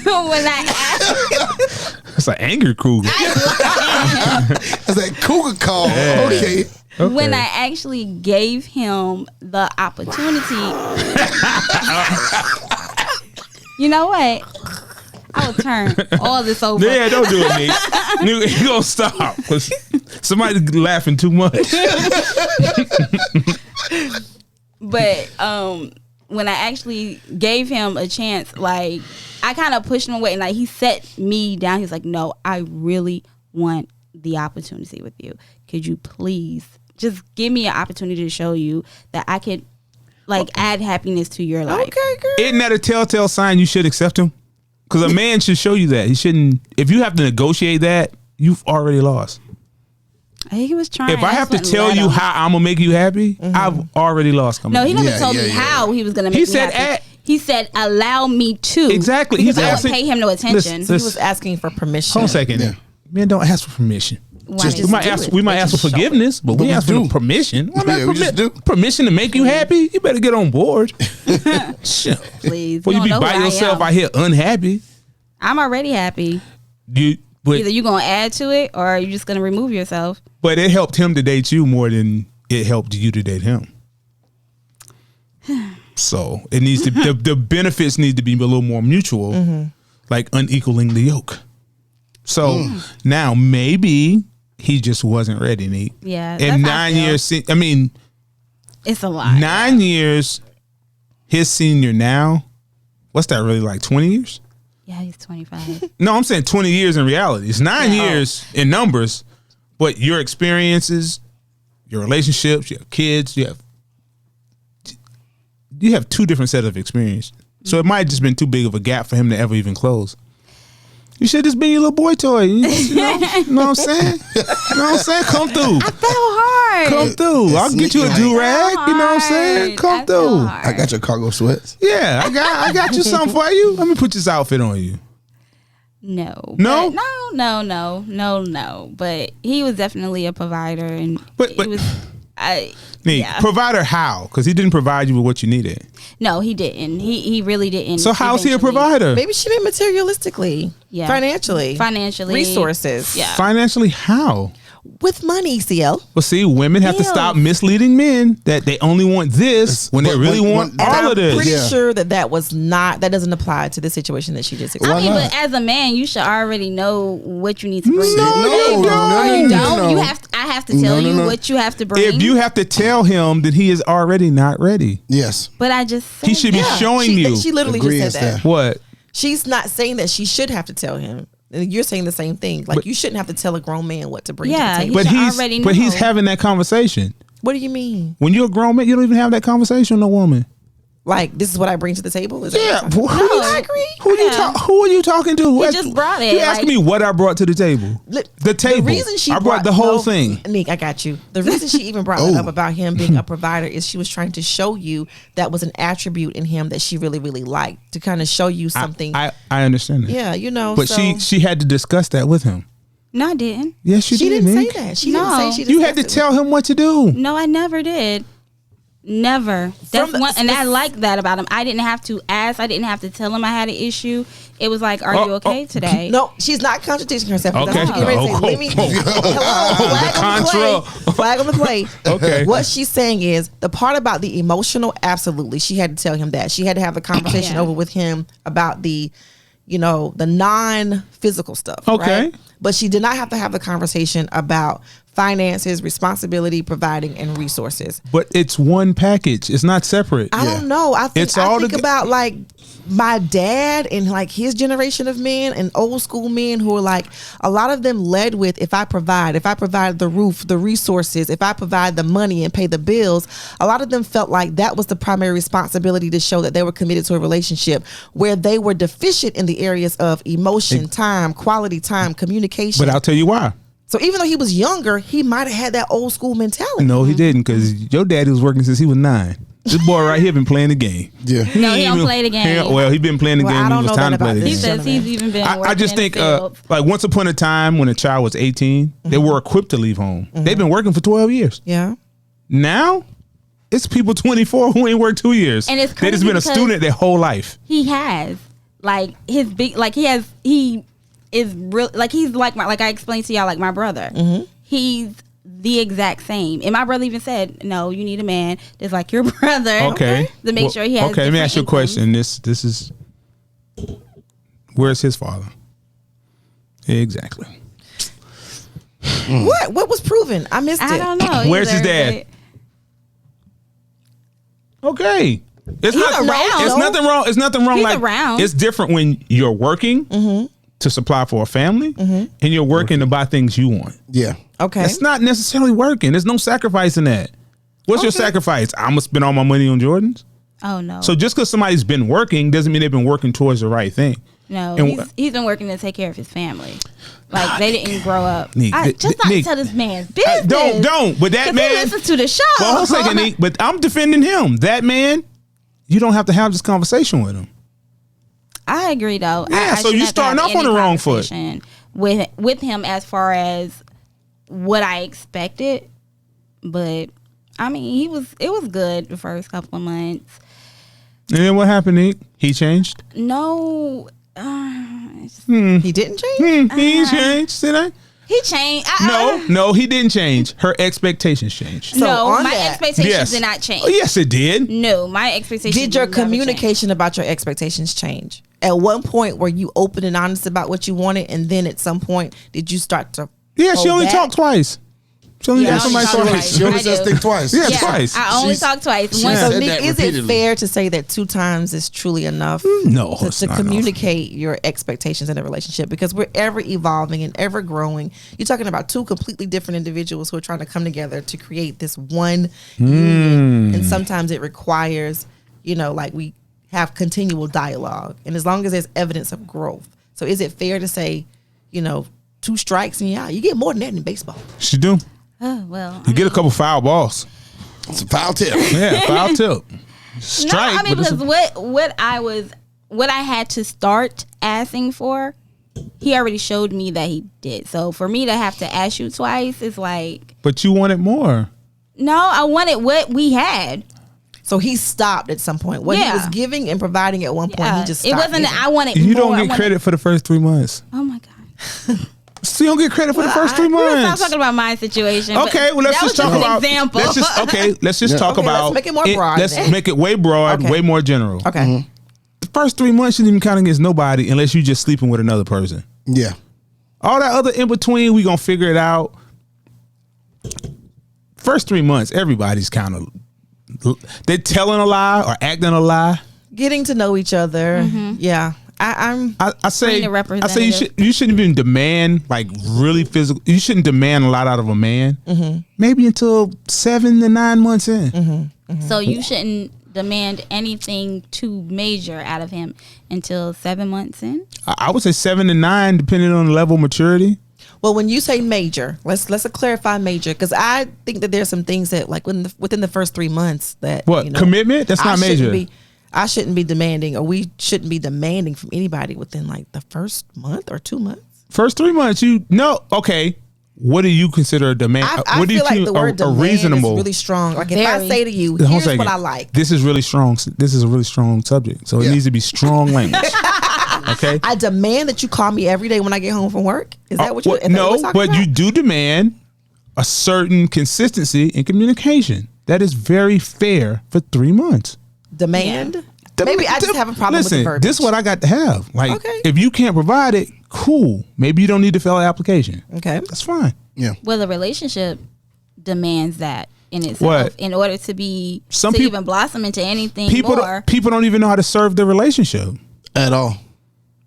when I asked, It's an angry cougar. That's that cougar call. Okay. when I actually gave him the opportunity, you know what? I will turn all this over. Yeah, don't do it, Nick. You gonna stop because somebody laughing too much. But when I actually gave him a chance, like I kind of pushed him away, and like he set me down. He's like, "No, I really want the opportunity with you. Could you please just give me an opportunity to show you that I could like add happiness to your life?" Okay, girl. Isn't that a telltale sign you should accept him? Because a man should show you that. He shouldn't. If you have to negotiate that, you've already lost. He was trying. If I have to just tell wouldn't you let him. how I'm gonna make you happy, I've already lost. Coming. No, he never Yeah, told yeah, me yeah. how he was going to make He me said happy. He said, "Allow me to." Exactly. Because He's I asking- would pay him no attention. Listen, He was asking for permission. Hold on a second. Yeah. Men don't ask for permission. Why Just- not? We might do ask. it. We might They ask for just show forgiveness, but But we we ask for do. permission. Why not Yeah, we just do. permission to make you happy. You better get on board. Shit. Please. Before you don't be know by who I yourself am. out here unhappy. I'm already happy. But Either you gonna add to it, or are you just gonna remove yourself? but it helped him to date you more than it helped you to date him. So it needs to the benefits need to be a little more mutual, like unequaling the yoke. So now maybe he just wasn't ready, Nique. Yeah, that's And how I 9 feel. years. I mean, It's a lot. 9 years. His senior now. What's that really like? 20 years? Yeah, he's 25. No, I'm saying 20 years in reality. It's 9 Yeah. years in numbers, but your experiences, your relationships, you have kids, you have two different sets of experience. So it might have just been too big of a gap for him to ever even close. You should just be your little boy toy. You know what I'm saying? You know what I'm saying? Come through. I fell hard. Come through. I'll get you a sneaky. do-rag. You know what I'm saying? Come I fell through. hard. I got your cargo sweats. Yeah, I got you something for you. Let me put this outfit on you. No. No? But no. But he was definitely a provider, and But- he was. Nique, Yeah. provider how? Because he didn't provide you with what you needed. No, he didn't. He really didn't. So how's he a eventually. provider? Maybe she meant materialistically, Yeah. financially, resources, Yeah. Financially, how? with money. CL. Well, see, women have to Ew. stop misleading men that they only want this when they But really when- want when- all I'm of this. pretty Yeah. sure that doesn't apply to the situation that she just I explained. mean, not? but as a man, you should already know what you need to bring. No, to the you table. don't. Or you No, don't. no. You have. I have to tell No, no, you no. what you have to bring. If you have to tell him that he is already not ready, Yes. but I just said he should be Yeah, showing you. She literally Agree just is said that. that. What? She's not saying that she should have to tell him. And you're saying the same thing. Like, you shouldn't have to tell a grown man what to bring Yeah, to the table. But should he's already but he's know. having that conversation. What do you mean? When you're a grown man, you don't even have that conversation with no woman. Like, this is what I bring to the table? Is that Yeah, what you're talking about? I agree. Who are you talking to? He just brought it. You asking me what I brought to the table? The table. The reason she I brought the whole thing. Nique, I got you. The reason she even brought it up about him being a provider is she was trying to show you that was an attribute in him that she really, really liked, to kind of show you something. I understand that. Yeah, you know. But so she had to discuss that with him. No, I didn't. Yes, she did, didn't Nique. say that. She No. didn't say she You had to discussed it tell him what to do. No, I never did. Never. That's the- one, and I like that about him. I didn't have to ask. I didn't have to tell him I had an issue. It was like, "Are you okay today?" No, she's not contradicting herself. Okay. That's what I'm getting ready to say. Let me flag on the play. Okay. What she's saying is the part about the emotional. Absolutely, she had to tell him that. She had to have a conversation Yeah. over with him about the, the non-physical stuff. Okay. right? But she did not have to have the conversation about finances, responsibility, providing, and resources. But it's one package. It's not separate. I don't know. I think, It's all about like my dad and like his generation of men and old school men who are like, a lot of them led with, if I provide the roof, the resources, if I provide the money and pay the bills, a lot of them felt like that was the primary responsibility to show that they were committed to a relationship, where they were deficient in the areas of emotion, time, quality time, communication. But I'll tell you why. So even though he was younger, he might have had that old school mentality. No, he didn't, because your daddy was working since he was 9. This boy right here been playing the game. Yeah. No, he don't play the game. He been playing the Well, game I when don't it was know time that to play about the He game. this. says he's even been. I just working in think, the field. like once upon a time when a child was 18, they were equipped to leave home. They've been working for 12 years. Yeah. Now, it's people 24 who ain't worked 2 years. And it's they just crazy been a because- student their whole life. He has like his big, like he is real, like he's like my, like I explained to y'all, like my brother. He's the exact same. And my brother even said, "No, you need a man that's like your brother." Okay. To make sure he has. Okay, let me ask you a different incomes. question. This is, where's his father? Exactly. What was proven? I missed it. I don't know. Where's his either, dad? Okay. It's He's not around. It's nothing wrong. It's nothing wrong. He's like around. It's different when you're working to supply for a family, and you're working to buy things you want. Yeah. Okay. It's not necessarily working. There's no sacrifice in that. What's your sacrifice? I'm gonna spend all my money on Jordans. Oh no. So just because somebody's been working doesn't mean they've been working towards the right thing. No, And he's been working to take care of his family. Like they didn't grow up. Nique, Just not Nique, tell this man's business. Don't. But that 'Cause man. he listens to the show. Well, hold a second, Nique, but I'm defending him. That man, you don't have to have this conversation with him. I agree, though. Yeah, I so shouldn't you have to starting have off on any the wrong foot. conversation with him as far as what I expected. But I mean, it was good the first couple of months. And then what happened, Nique? He changed? No, He didn't change? He ain't changed, did I? he changed. No, he didn't change. Her expectations changed. So no, on my that- expectations Yes. did not change. Oh, yes, it did. No, my expectations Did your never changed. communication about your expectations change? At one point, were you open and honest about what you wanted, and then at some point, did you start to? Yeah, she hold only back? talked twice. She only Yeah, asked somebody I only twice. talked She only I says do. think twice. Yeah, Yeah, twice. I only She's- talked twice. she Once said So, that Nick, is it repeatedly. fair to say that 2 times is truly enough? No, to, it's to not communicate your expectations in a relationship, because we're ever evolving and ever growing. You're talking about 2 completely different individuals who are trying to come together to create this one union, and sometimes it requires, like we have continual dialogue, and as long as there's evidence of growth. So, is it fair to say, 2 strikes and you get more than that in baseball? She do. Oh, well, You get a couple foul balls. It's a foul tip. Yeah, foul tip. Strike. no, I mean, but it's because what I had to start asking for, he already showed me that he did. So for me to have to ask you twice is like, but you wanted more. no, I wanted what we had. So he stopped at some point. What he Yeah. was giving and providing at one point, he just it stopped. wasn't giving. that I wanted. You more. don't I get wanted- credit for the first 3 months. Oh my god. So you don't get credit for the first 3 We're not months. talking about my situation. but Okay, well let's that just was talk an about. example. Let's just talk Okay, about. let's make it more broad Let's then. make it way broad, Okay. way more general. Okay. The first 3 months you didn't even count against nobody unless you just sleeping with another person. Yeah. All that other in between, we gonna figure it out. First 3 months, everybody's kind of they're telling a lie or acting a lie. Getting to know each other. Yeah. I say Being a representative. you shouldn't even demand like really physical. You shouldn't demand a lot out of a man. Maybe until 7 to 9 months in. So you shouldn't demand anything too major out of him until 7 months in. I would say 7 to 9, depending on the level of maturity. Well, when you say major, let's clarify major, because I think that there's some things that like within the first 3 months that commitment. That's not major. I shouldn't be demanding, or we shouldn't be demanding from anybody within like the first month or 2 months. First 3 months, okay. What do you consider a demand? I feel like the word demand reasonable? is really strong. Like if I say to you, Hold here's on a what I second. like. This is really strong. This is a really strong subject. So it needs to be strong language. Okay. I demand that you call me every day when I get home from work. Is that what you're No, talking but about? you do demand a certain consistency in communication. That is very fair for 3 months. Demand? Maybe I just have a problem with the verbiage. This is what I got to have. Like, Okay. if you can't provide it, cool. Maybe you don't need to fill out an application. Okay. That's fine. Yeah. Well, the relationship demands that in itself in order to be even blossom into anything more. People don't even know how to serve their relationship At all.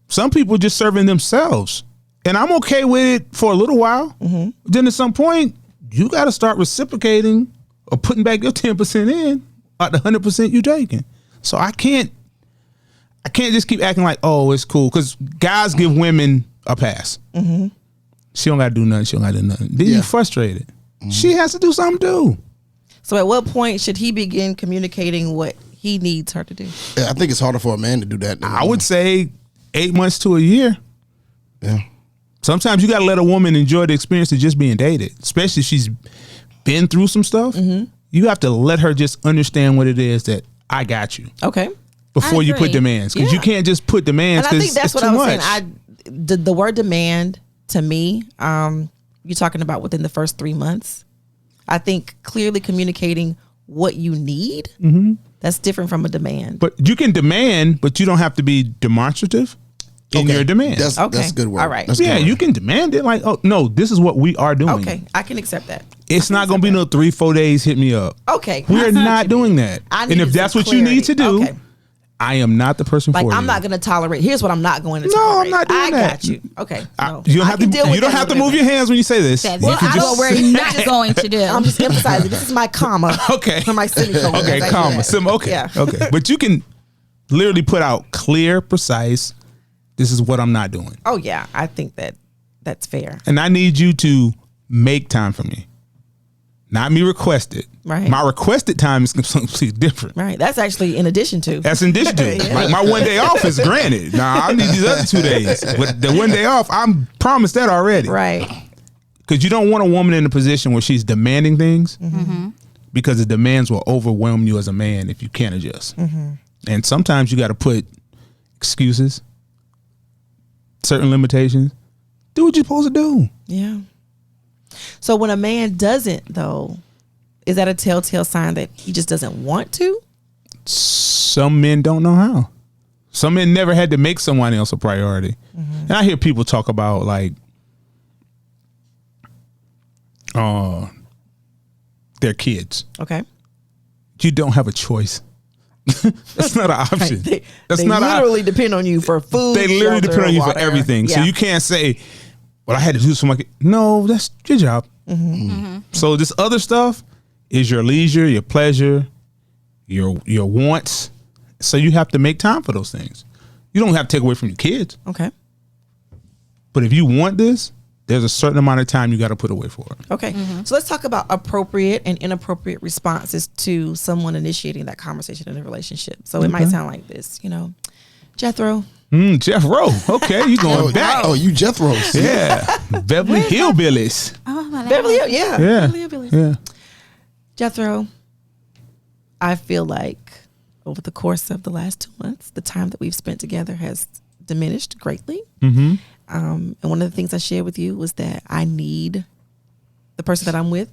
Some people just serving themselves, and I'm okay with it for a little while. Mm-hmm. Then at some point, you got to start reciprocating or putting back your 10% in at the 100% you taking. So I can't just keep acting like, oh, it's cool, because guys give women a pass. Mm-hmm. She don't got to do nothing. She don't got to do nothing. Then you frustrated. Mm-hmm. She has to do something too. So at what point should he begin communicating what he needs her to do? Yeah, I think it's harder for a man to do that. I would say 8 months to a year. Yeah. Sometimes you got to let a woman enjoy the experience of just being dated, especially if she's been through some stuff. Mm-hmm. You have to let her just understand what it is that I got you. Okay. Before you put demands, because you can't just put demands. And I think that's what I was much. saying. The word demand to me, you're talking about within the first 3 months. I think clearly communicating what you need, that's different from a demand. But you can demand, but you don't have to be demonstrative in your demand. That's good word. All right. Yeah, you can demand it like, oh, no, this is what we are doing. Okay, I can accept that. It's not going to be no 3-4 days, hit me up. Okay. We're not doing that. And if that's what you need to do, I am not the person for you. Like, I'm not going to tolerate. Here's what I'm not going to tolerate. No, I'm not doing that. I got you. Okay. No. You don't have to move your hands when you say this. That's You can what just we're not going to do. I'm just emphasizing. This is my comma. Okay. For my semicolon. Okay, comma. Okay. Yeah. Okay. But you can literally put out clear, precise, this is what I'm not doing. Oh, yeah. I think that's fair. And I need you to make time for me. Not me request it. Right. My requested time is completely different. Right. That's actually in addition to. That's in addition to. Yeah. Like my 1 day off is granted. Now I need these other 2 days. But the 1 day off, I'm promised that already. Right. Because you don't want a woman in a position where she's demanding things, because the demands will overwhelm you as a man if you can't adjust. And sometimes you got to put excuses, certain limitations. Do what you're supposed to do. Yeah. So when a man doesn't, though, is that a telltale sign that he just doesn't want to? Some men don't know how. Some men never had to make someone else a priority. And I hear people talk about like, their kids. Okay. You don't have a choice. That's not an option. That's they not literally depend on you for food. They literally shelter, depend on you water. for everything. Yeah. So you can't say, well, I had to do this for my kid. No, that's your job. So this other stuff is your leisure, your pleasure, your wants. So you have to make time for those things. You don't have to take away from your kids. Okay. But if you want this, there's a certain amount of time you got to put away for it. Okay. So let's talk about appropriate and inappropriate responses to someone initiating that conversation in a relationship. So it might sound like this, Jethro. Jethro. Okay, you going back. Oh, you Jethro's. Yeah. Beverly Hillbillies. Beverly Hills. Yeah. Yeah. Beverly Hillbillies. Yeah. Jethro, I feel like over the course of the last 2 months, the time that we've spent together has diminished greatly. And one of the things I shared with you was that I need the person that I'm with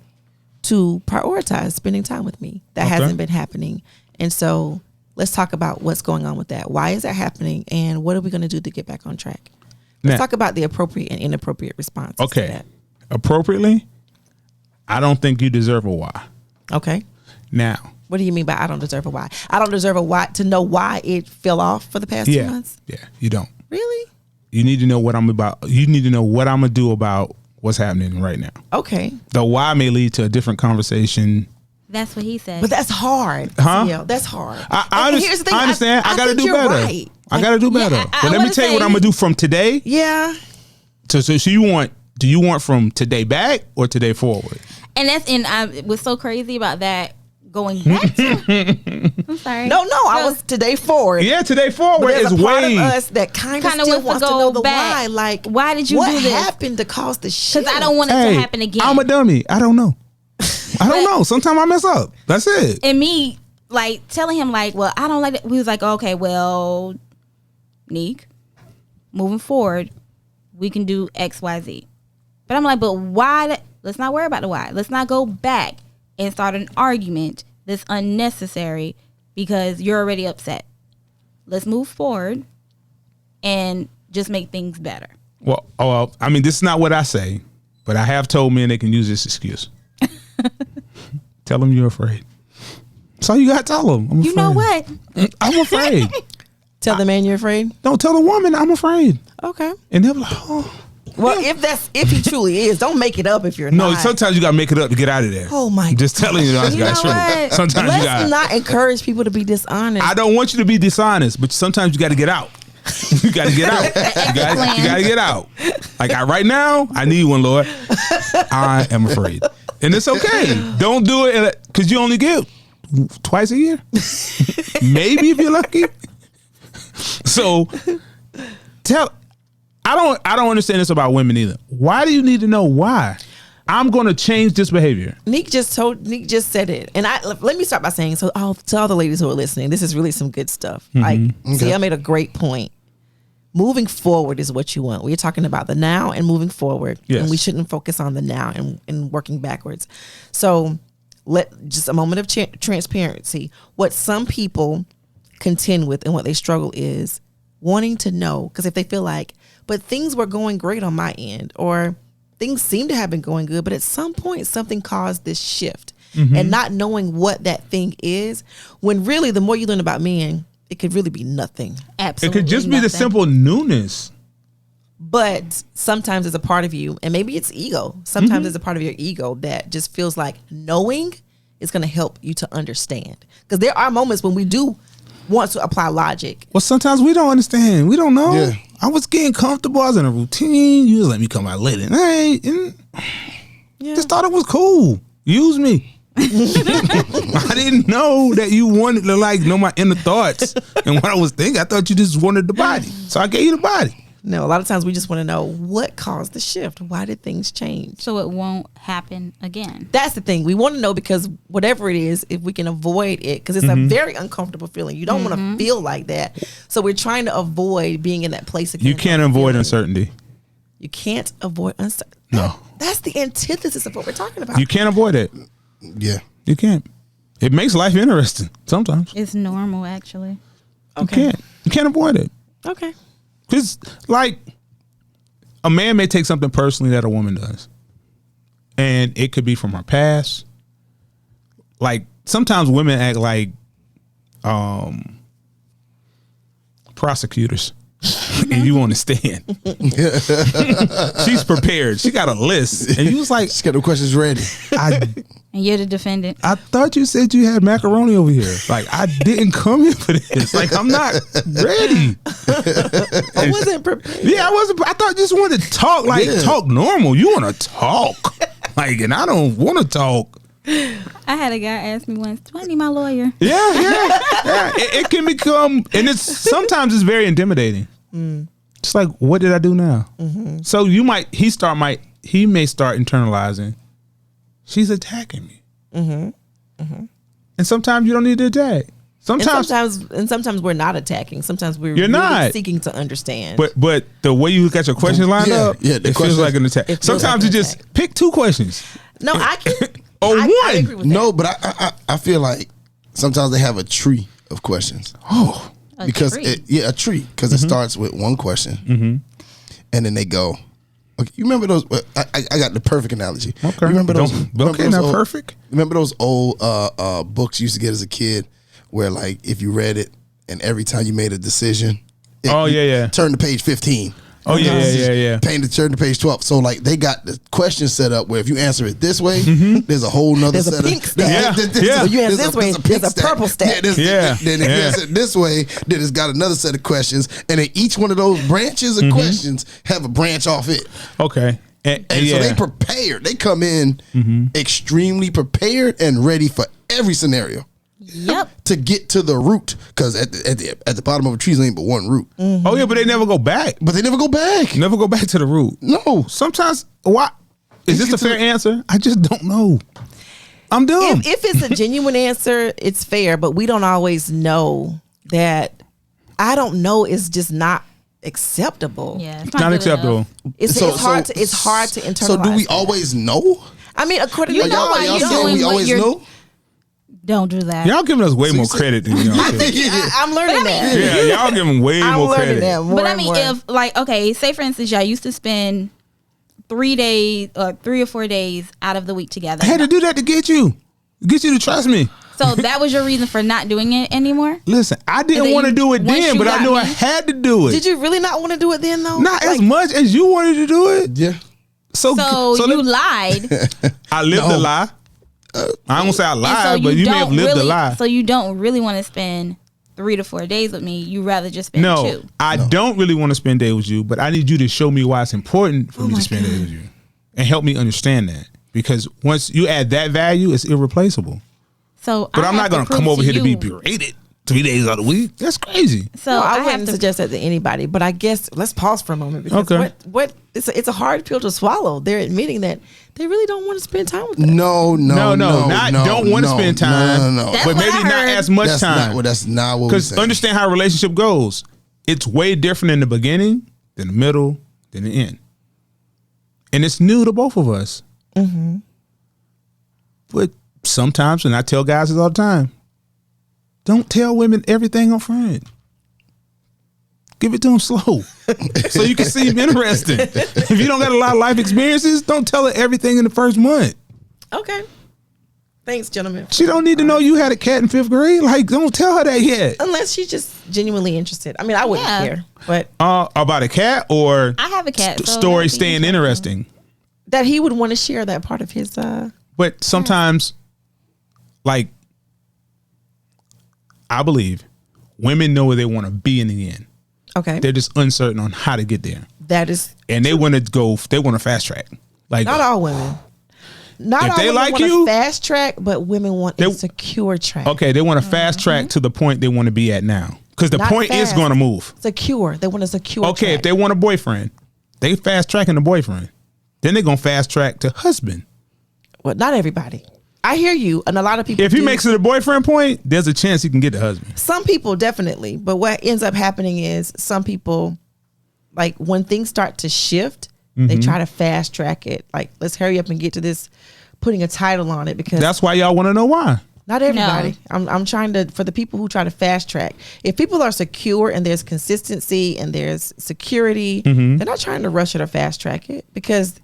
to prioritize spending time with me. That hasn't been happening. And so let's talk about what's going on with that. Why is that happening? And what are we going to do to get back on track? Let's talk about the appropriate and inappropriate response. Okay. To that. Appropriately, I don't think you deserve a why. Okay. Now, what do you mean by I don't deserve a why? I don't deserve a why to know why it fell off for the past 2 months? Yeah, you don't. Really? You need to know what I'm about. You need to know what I'm going to do about what's happening right now. Okay. The why may lead to a different conversation That's what he said. But that's hard. Huh? Yeah, that's hard. Here's the thing. I understand. I got to do you're better. right. I got to do better. I But let me wanna tell you say- what I'm gonna do from today. Yeah. So you want? Do you want from today back or today forward? And what's so crazy about that going back to, I'm sorry. No, I was today forward. Yeah, today forward But there's is a part way. of us that kind of Kinda still wants to wants to go know the back. why. Like, Why did you what do this? happened to cause the shit? Because I don't want it to happen again. I'm a dummy. I don't know. I don't know. Sometimes I mess up. That's it. And me, like, telling him, like, well, I don't like it. We was like, okay, well, Nique, moving forward, we can do X, Y, Z. But I'm like, but why? Let's not worry about the why. Let's not go back and start an argument that's unnecessary because you're already upset. Let's move forward and just make things better. Well, I mean, this is not what I say, but I have told men they can use this excuse. Tell them you're afraid. That's all you got to tell them. I'm You know afraid. what? I'm afraid. Tell the man you're afraid. Don't tell the woman I'm afraid. Okay. And they're like, oh. Well, if he truly is, don't make it up if you're No, not. sometimes you got to make it up to get out of there. Oh my I'm just telling you that's You know true. what? Sometimes you Let's got. not encourage people to be dishonest. I don't want you to be dishonest, but sometimes you got to get out. You got to get out. You got to get out. Like right now, I need one, Lord. I am afraid, and it's okay. Don't do it because you only get twice a year, maybe if you're lucky. So I don't understand this about women either. Why do you need to know why? I'm going to change this behavior. Nique just said it, and let me start by saying to all the ladies who are listening, this is really some good stuff. Like, see, I made a great point. Moving forward is what you want. We're talking about the now and moving forward, and we shouldn't focus on the now and working backwards. So, just a moment of transparency. What some people contend with and what they struggle is wanting to know, because if they feel like, but things were going great on my end, or things seem to have been going good, but at some point something caused this shift, and not knowing what that thing is, when really the more you learn about men, it could really be nothing. Absolutely. It could just be the simple newness. But sometimes it's a part of you, and maybe it's ego. Sometimes it's a part of your ego that just feels like knowing is going to help you to understand. Because there are moments when we do want to apply logic. Well, sometimes we don't understand. We don't know. Yeah. I was getting comfortable. I was in a routine. You just let me come out late at night. And just thought it was cool. Use me. I didn't know that you wanted to know my inner thoughts and what I was thinking. I thought you just wanted the body. So I gave you the body. No, a lot of times we just want to know what caused the shift. Why did things change? So it won't happen again. That's the thing. We want to know because whatever it is, if we can avoid it, because it's a very uncomfortable feeling. You don't want to feel like that. So we're trying to avoid being in that place again. You can't avoid uncertainty. You can't avoid uncertainty. No. That's the antithesis of what we're talking about. You can't avoid it. Yeah. You can't. It makes life interesting sometimes. It's normal, actually. Okay. You can't avoid it. Okay. Because, like, a man may take something personally that a woman does. And it could be from her past. Like, sometimes women act like prosecutors. And you on the stand. She's prepared. She got a list. And you was like, Just got the questions ready. And you're the defendant. I thought you said you had macaroni over here. Like, I didn't come here for this. Like, I'm not ready. I wasn't prepared. Yeah, I wasn't. I thought you just wanted to talk, talk normal. You want to talk. Like, and I don't want to talk. I had a guy ask me once, do I need my lawyer? Yeah. It can become, and sometimes it's very intimidating. It's like, what did I do now? So he may start internalizing, she's attacking me. And sometimes you don't need to attack. Sometimes we're not attacking. Sometimes we're You're not seeking to understand. But the way you look at your questions lined up, it feels like an attack. feels Sometimes like you an just attack. pick two questions. No, I can. Or I one. agree with No, that. but I feel like sometimes they have a tree of questions. Oh, Because tree. a tree, because it starts with one question, and then they go. Okay, you remember those? I got the perfect analogy. okay. You remember those? Okay, remember those not old, perfect. Remember those old books you used to get as a kid, where like if you read it and every time you made a decision, Oh, yeah. turn to page 15. Oh yeah. Paint the turn to page 12. So like they got the question set up where if you answer it this way, there's a whole nother There's set a pink of stack. Yeah. You answer this way, there's a purple stack. Then if you answer it this way, then it's got another set of questions, and then each one of those branches of questions have a branch off it. Okay. And so they prepared. They come in extremely prepared and ready for every scenario. Yep. To get to the root, because at the bottom of a tree is ain't but one root. Oh yeah, but they never go back. But they never go back. Never go back to the root. No. Sometimes, why? Is this a fair answer? I just don't know. I'm dumb. If it's a genuine answer, it's fair, but we don't always know that. I don't know. It's just not acceptable. Yeah, It's not acceptable. It's hard to internalize. So do we that. always know? I mean, according You to know why Y'all you're saying doing we what always you're- know? Don't do that. Y'all giving us way more credit than y'all. I'm learning that. Yeah, y'all giving way I'm more learning credit. that more But I and mean, more. if like, okay, say for instance, y'all used to spend 3 days or 3 or 4 days out of the week together. I had to do that to get you to trust me. So that was your reason for not doing it anymore? Listen, I And then didn't want to do it once then, you but I got knew I me- had to do it. Did you really not want to do it then, though? Not as much as you wanted to do it. Yeah. So you lied. I lived No. a lie. I don't say I And lied, so but you may have don't lived really, a lie. So you don't really want to spend 3 to 4 days with me. You rather just spend No, 2. I don't really want to spend days with you, but I need you to show me why it's important for me to spend days with you and help me understand that. Because once you add that value, it's irreplaceable. So But I I'm have not going to prove come over here to be you- berated 3 days out of the week. That's crazy. So No, I I have wouldn't to. suggest that to anybody, but I guess let's pause for a moment because Okay. what it's a hard pill to swallow. They're admitting that they really don't want to spend time with us. No, Don't want to spend time. No. That's But what maybe I not heard. as much time. That's not what we're Because saying. understand how a relationship goes. It's way different in the beginning than the middle than the end. And it's new to both of us. But sometimes, and I tell guys this all the time, don't tell women everything up front. Give it to them slow so you can seem interesting. If you don't got a lot of life experiences, don't tell her everything in the first month. Okay. Thanks, gentlemen. She don't need to know you had a cat in 5th grade. Like, don't tell her that yet. Unless she's just genuinely interested. I mean, I wouldn't Yeah. care, but About a cat or I have a cat. so story that'd be staying interesting. that he would want to share that part of his. But sometimes, like, I believe women know where they want to be in the end. Okay, They're just uncertain on how to get there. that is And they want to fast track. Like, not all women. Not If all they women like want you- a fast track, but women want a They- secure track. okay, they want to fast track to the point they want to be at now. Because the Not point is fast. going to move. Secure. They want a secure. Okay, track. if they want a boyfriend, they fast tracking the boyfriend. Then they're going to fast track to husband. Well, not everybody. I hear you, and a lot of people. If he do. makes it a boyfriend point, there's a chance he can get the husband. Some people definitely, but what ends up happening is some people, like when things start to shift, they try to fast track it. Like, let's hurry up and get to this, putting a title on it because That's why y'all want to know why. not everybody. I'm trying to, for the people who try to fast track. If people are secure and there's consistency and there's security, they're not trying to rush it or fast track it because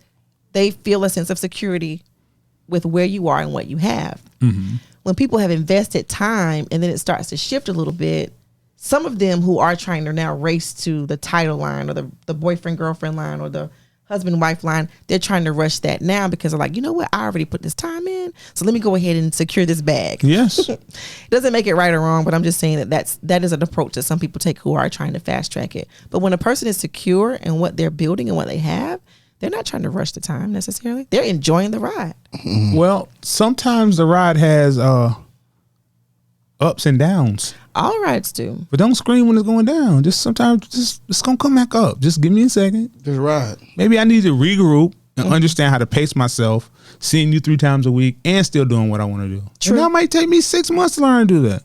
they feel a sense of security with where you are and what you have. When people have invested time and then it starts to shift a little bit, some of them who are trying to now race to the title line or the boyfriend girlfriend line or the husband wife line, they're trying to rush that now because they're like, you know what, I already put this time in, so let me go ahead and secure this bag. Yes. It doesn't make it right or wrong, but I'm just saying that is an approach that some people take who are trying to fast track it. But when a person is secure in what they're building and what they have, they're not trying to rush the time necessarily. They're enjoying the ride. Well, sometimes the ride has ups and downs. All rides do. But don't scream when it's going down. Just sometimes it's gonna come back up. Just give me a second. Just right. Maybe I need to regroup and understand how to pace myself, seeing you 3 times a week and still doing what I want to do. True. And that might take me 6 months to learn to do that.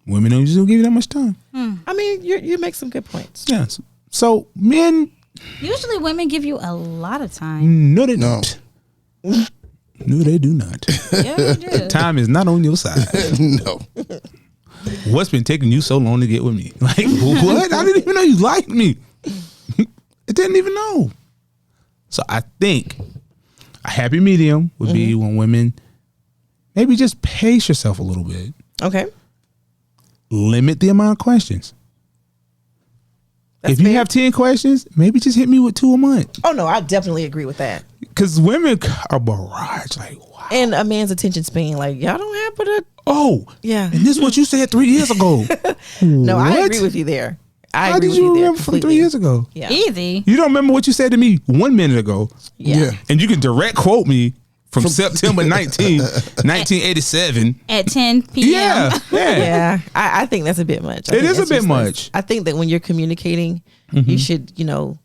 Women don't usually give you that much time. I mean, you make some good points. Yes. So men, Usually women give you a lot of time. no, they No. don't. No, they do not. Yeah, they do. Time is not on your side. No. What's been taking you so long to get with me? Like, what? I didn't even know you liked me. I didn't even know. So I think a happy medium would be when women maybe just pace yourself a little bit. Okay. Limit the amount of questions. If you have 10 questions, maybe just hit me with 2 a month. Oh no, I definitely agree with that. Because women are barrage. Like, wow. And a man's attention span, like y'all don't have but a. Oh, Yeah. And this is what you said 3 years ago. No, I What? agree with you there. I How agree did with you you there remember from 3 completely. years ago? Yeah. Easy. You don't remember what you said to me 1 minute ago. Yeah. And you can direct quote me from September 19, 1987. At 10 p.m. Yeah. Yeah. Yeah, I think that's a bit much. I It think is a that's bit useless. much. I think that when you're communicating, you should,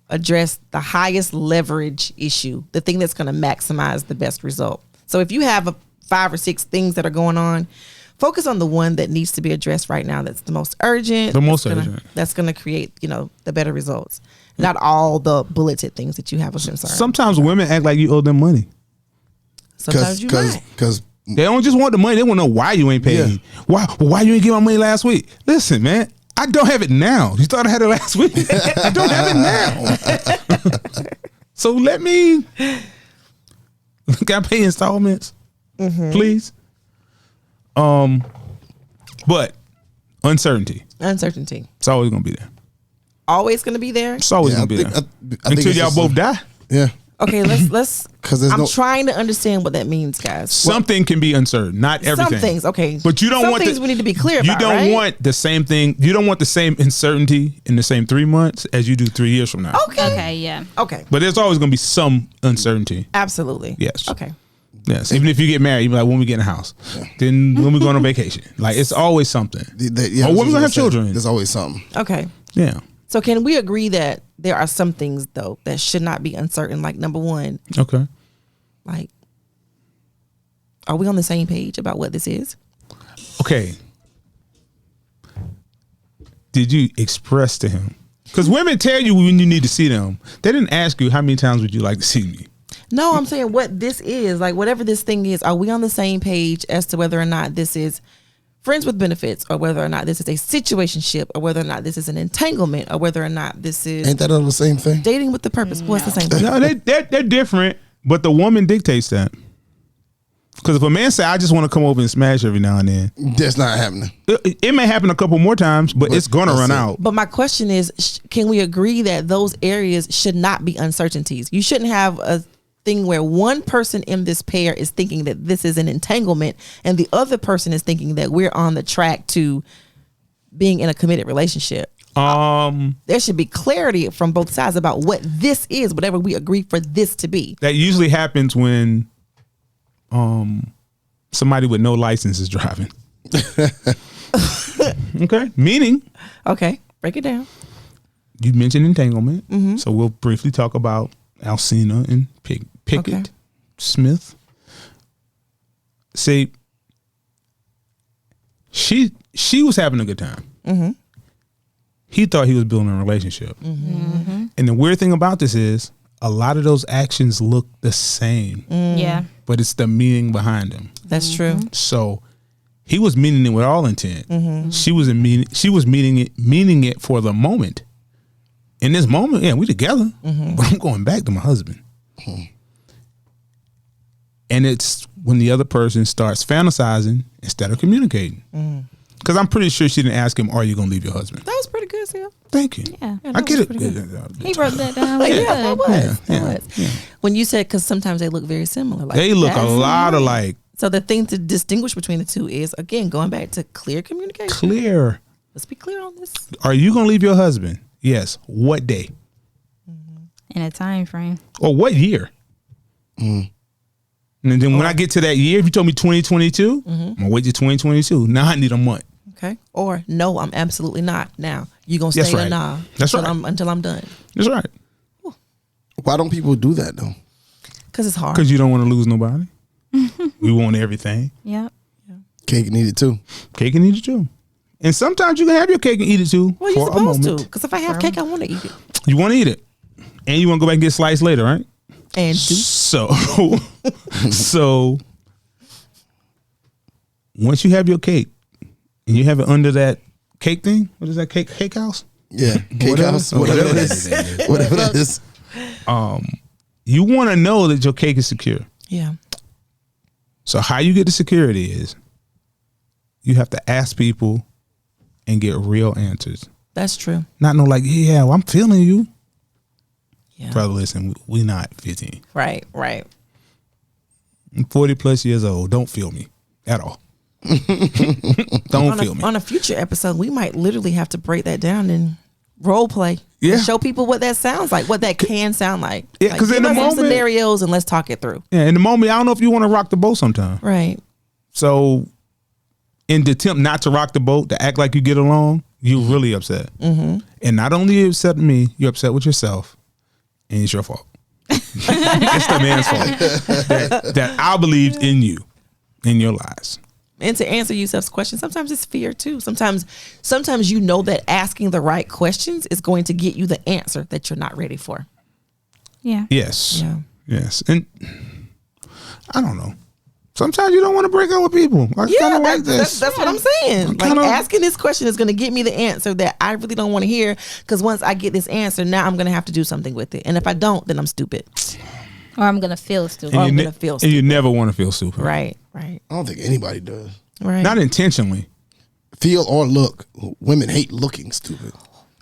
address the highest leverage issue, the thing that's going to maximize the best result. So if you have 5 or 6 things that are going on, focus on the one that needs to be addressed right now. That's the most urgent. The most that's gonna- urgent. That's going to create, the better results. Not all the bulleted things that you have of concern. Sometimes women act like you owe them money. Sometimes you might. Because They don't just want the money. They want to know why you ain't paying. Yeah. Why you ain't get my money last week? Listen, man, I don't have it now. You thought I had it last week. I don't have it now. So let me. Can I pay installments, please? But uncertainty. Uncertainty. It's always gonna be there. Always going to be there. It's always Yeah, gonna be there I think until it's y'all just both a- die. yeah, Okay, let's. 'Cause there's I'm no- trying to understand what that means, guys. Something can be uncertain, not everything. Some things, okay. But you don't Some want things we need to be clear You about, don't right? want the same thing. You don't want the same uncertainty in the same 3 months as you do 3 years from now. Okay. Okay, yeah. Okay. But there's always going to be some uncertainty. Absolutely. Yes. Okay. Yes. Even if you get married, you be like, when we get in a house, then when we going on vacation. Like it's always something. yeah, Or when we that's what gonna I have said. children. There's always something. Okay. Yeah. So can we agree that there are some things though that should not be uncertain? Like number one, Okay. like, are we on the same page about what this is? Okay. Did you express to him? Because women tell you when you need to see them. They didn't ask you how many times would you like to see me. No, I'm saying what this is, like whatever this thing is, are we on the same page as to whether or not this is friends with benefits, or whether or not this is a situationship, or whether or not this is an entanglement, or whether or not this is Ain't that all the same thing? dating with the purpose? What's the same thing? No, they're different, but the woman dictates that. Because if a man say, I just want to come over and smash every now and then, That's not happening. it may happen a couple more times, but it's going to that's run it. out. But my question is, can we agree that those areas should not be uncertainties? You shouldn't have a thing where one person in this pair is thinking that this is an entanglement and the other person is thinking that we're on the track to being in a committed relationship. There should be clarity from both sides about what this is, whatever we agree for this to be. That usually happens when somebody with no license is driving. Okay. Meaning, Okay, break it down. you mentioned entanglement. So we'll briefly talk about Alcina and Pickett Okay. Smith. See, she was having a good time. He thought he was building a relationship. And the weird thing about this is a lot of those actions look the same, Yeah. but it's the meaning behind them. That's true. So he was meaning it with all intent. She was meaning it for the moment. In this moment, yeah, we together, but I'm going back to my husband. And it's when the other person starts fantasizing instead of communicating. Because I'm pretty sure she didn't ask him, "Are you going to leave your husband?" That was pretty good, Sil. Thank you. Yeah. I get it. He wrote that down. Like, Really yeah, that good. was. Yeah, That was. When you said, because sometimes they look very similar. Like, They look a that's- lot alike. So the thing to distinguish between the two is, again, going back to clear communication. Clear. Let's be clear on this. Are you going to leave your husband? Yes. What day? In a time frame. Or what year? And then when I get to that year, if you told me 2022, I'm going to wait till 2022. Now I need a month. Okay. Or no, I'm absolutely not. Now you gonna stay That's or right. nah? That's until right. until I'm done. That's right. Why don't people do that though? Because it's hard. Because you don't want to lose nobody. We want everything. Yep. Cake and eat it too. Cake and eat it too. And sometimes you can have your cake and eat it too. Well, you're for a supposed moment. to. Because if I have cake, I want to eat it. You want to eat it. And you want to go back and get sliced later, right? And do. So once you have your cake and you have it under that cake thing, what is that cake house? Yeah, cake Whatever. house, whatever it is, whatever it is. You want to know that your cake is secure. Yeah. So how you get the security is you have to ask people and get real answers. That's true. Not no like, yeah, well, I'm feeling you. Yeah. Brother, listen, we not 15. Right. I'm 40 plus years old. Don't feel me at all. Don't feel me. On a future episode, we might literally have to break that down and role play. Yeah. And show people what that sounds like, what that can sound like. Yeah, 'cause in the give us some moment- scenarios and let's talk it through. Yeah, in the moment, I don't know if you want to rock the boat sometime. Right. So, in the attempt not to rock the boat, to act like you get along, you're really upset. Mm-hmm. And not only are you upset with me, you're upset with yourself, and it's your fault. It's the man's fault that I believed in you, in your lies. And to answer Yusuf's question, sometimes it's fear too. Sometimes you know that asking the right questions is going to get you the answer that you're not ready for. Yeah. Yes. Yeah. Yes. And I don't know. Sometimes you don't want to break up with people. I kind of like this. That's what I'm saying. Like kinda, asking this question is going to get me the answer that I really don't want to hear. Because once I get this answer, now I'm going to have to do something with it. And if I don't, then I'm stupid. Or I'm gonna feel stupid. Or I'm going to feel And you stupid. never want to feel stupid. Right. I don't think anybody does. Not intentionally. Feel or look. Women hate looking stupid.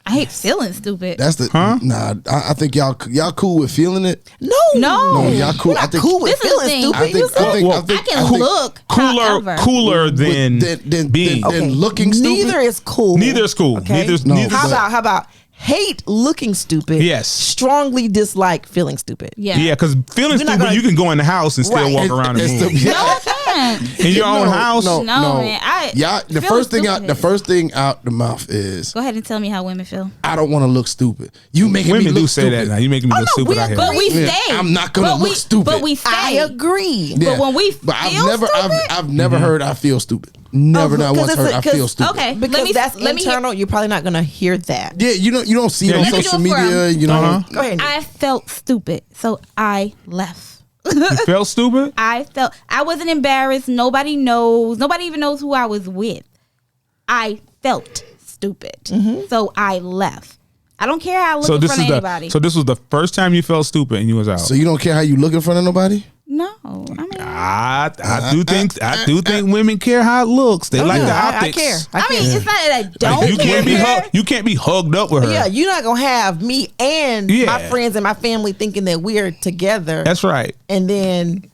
I hate feeling stupid. That's the nah. I think y'all cool with feeling it. No. No, y'all cool. You're I not think cool with This is the feeling thing. stupid. I think Yusuf. I can look however. Cooler than being. than looking stupid. Neither is cool. Neither is cool. Okay? Neither How about hate looking stupid? Yes. Strongly dislike feeling stupid. Yeah. Yeah, because feeling You're not stupid, gonna- you can go in the house and still Right. walk around and move. No, I can't. In your own house. No, man. The feel first thing out the mouth is Go ahead and tell me how women feel. I don't want to look stupid. You making me Women look do say stupid. that now. You making me look no, stupid we out here. But we Yeah, stay. I'm not gonna But look stupid. But we stay. I agree. Yeah. But when we But I've feel never stupid? I've never heard I feel stupid. Never not once heard I feel stupid. Okay. Because that's let me internal. You're probably not going to hear that. Yeah, you don't see it Yeah, on you can social do it for media. You know, Go ahead. I felt stupid, so I left. You felt stupid? I wasn't embarrassed. Nobody knows. Nobody even knows who I was with. I felt stupid, so I left. I don't care how I look in front of anybody. So this was the first time you felt stupid and you was out. so you don't care how you look in front of nobody. no, I mean, I do think women care how it looks. They like the optics. I care. I mean, it's not that I don't Like, care. you can't be hugged up with her. Yeah, you're not going to have me and Yeah. my friends and my family thinking that we're together. That's right. And then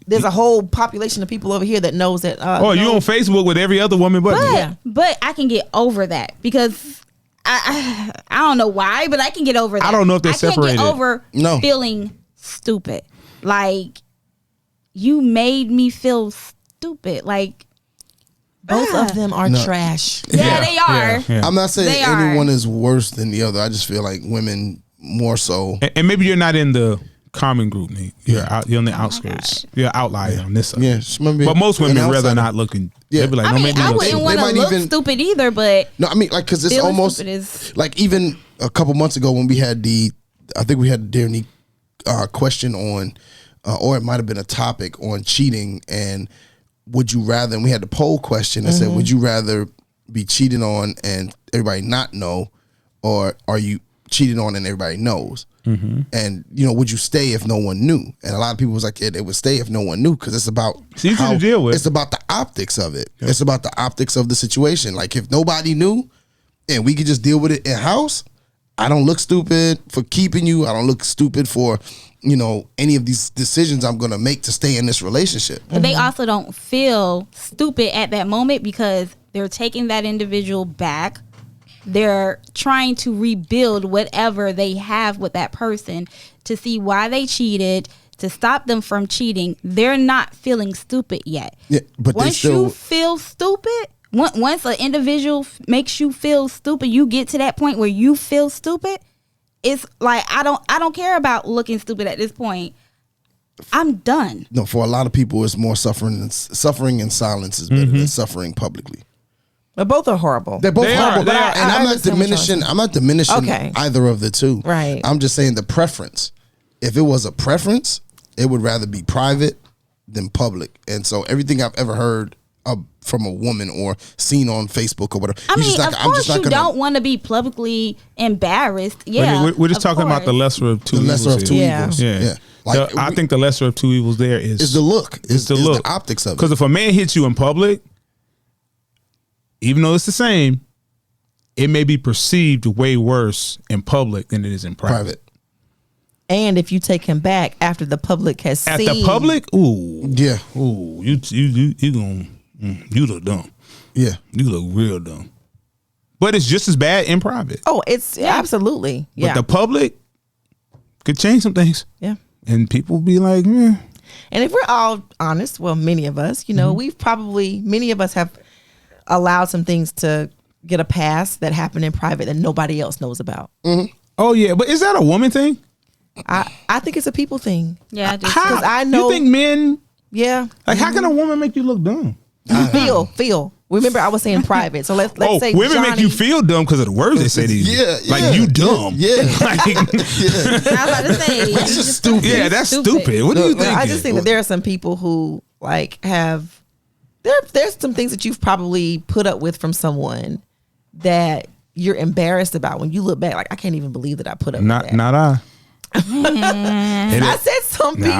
there's a whole population of people over here that knows that. Oh, you on Facebook with every other woman but me. Yeah. But I can get over that because I don't know why, but I can get over that. I don't know if they're I can't separated. get over No. feeling stupid. Like you made me feel stupid. Like both of them are No. trash. yeah, they are. Yeah. I'm not saying They are. anyone is worse than the other. I just feel like women more so. And maybe you're not in the common group, Nique. You're on the outskirts. You're an outlier on this side. Yeah, just remember But most women an rather outsider. not looking. Yeah. They'd be like, I no, mean, make me I look wouldn't stupid. want to might look even- stupid either, but No, I mean like because it's feeling almost stupid is like even a couple months ago when we had I think we had the Nique question on, or it might have been a topic on cheating and would you rather? And we had the poll question that said, would you rather be cheated on and everybody not know, or are you cheated on and everybody knows? And would you stay if no one knew? And a lot of people was like, yeah, they would stay if no one knew because it's about It's easy to deal with. It's about the optics of it. It's about the optics of the situation. Like if nobody knew, and we could just deal with it in house. I don't look stupid for keeping you. I don't look stupid for any of these decisions I'm gonna make to stay in this relationship. But they also don't feel stupid at that moment because they're taking that individual back. They're trying to rebuild whatever they have with that person to see why they cheated, to stop them from cheating. They're not feeling stupid yet. Yeah, but they once still you feel stupid, once an individual makes you feel stupid, you get to that point where you feel stupid. It's like I don't care about looking stupid at this point. I'm done. no. For a lot of people, it's more suffering. Suffering in silence is better than suffering publicly. But both are horrible. They're both They horrible, are, they but are. and I I'm not understand what you're diminishing. saying. I'm not diminishing Okay. either of the two. Right. I'm just saying the preference. If it was a preference, it would rather be private than public. And so everything I've ever heard from a woman or seen on Facebook or whatever, I you're mean, just not, of I'm course just not you gonna. don't want to be publicly embarrassed. Yeah, We're just of talking about the course. lesser of two The lesser evils of two here. Yeah. evils. Yeah. Yeah. Like I think the lesser of two evils there is the look. Is the look. the optics of it. Because if a man hits you in public, even though it's the same, it may be perceived way worse in public than it is in private. And if you take him back after the public has seen. At the public, ooh. Yeah. Ooh, you look dumb. Yeah. You look real dumb. But it's just as bad in private. Oh, it's absolutely. Yeah. But the public could change some things. Yeah. And people be like, eh. And if we're all honest, well, many of us, many of us have allowed some things to get a pass that happened in private that nobody else knows about. Mm-hmm. Oh, yeah. But is that a woman thing? I think it's a people thing. Yeah, I do. How? Because I know. You think men, Yeah. like, how can a woman make you look dumb? Feel. Remember, I was saying private. So let's say women Johnny, make you feel dumb because of the words they say to you. Yeah. Like, you dumb. Yeah. Like, I was about to say. That's just stupid. yeah, that's stupid. What do you think? I just think that there are some people who like have there's some things that you've probably put up with from someone that you're embarrassed about when you look back. Like, I can't even believe that I put up with that. Not I. I said some people,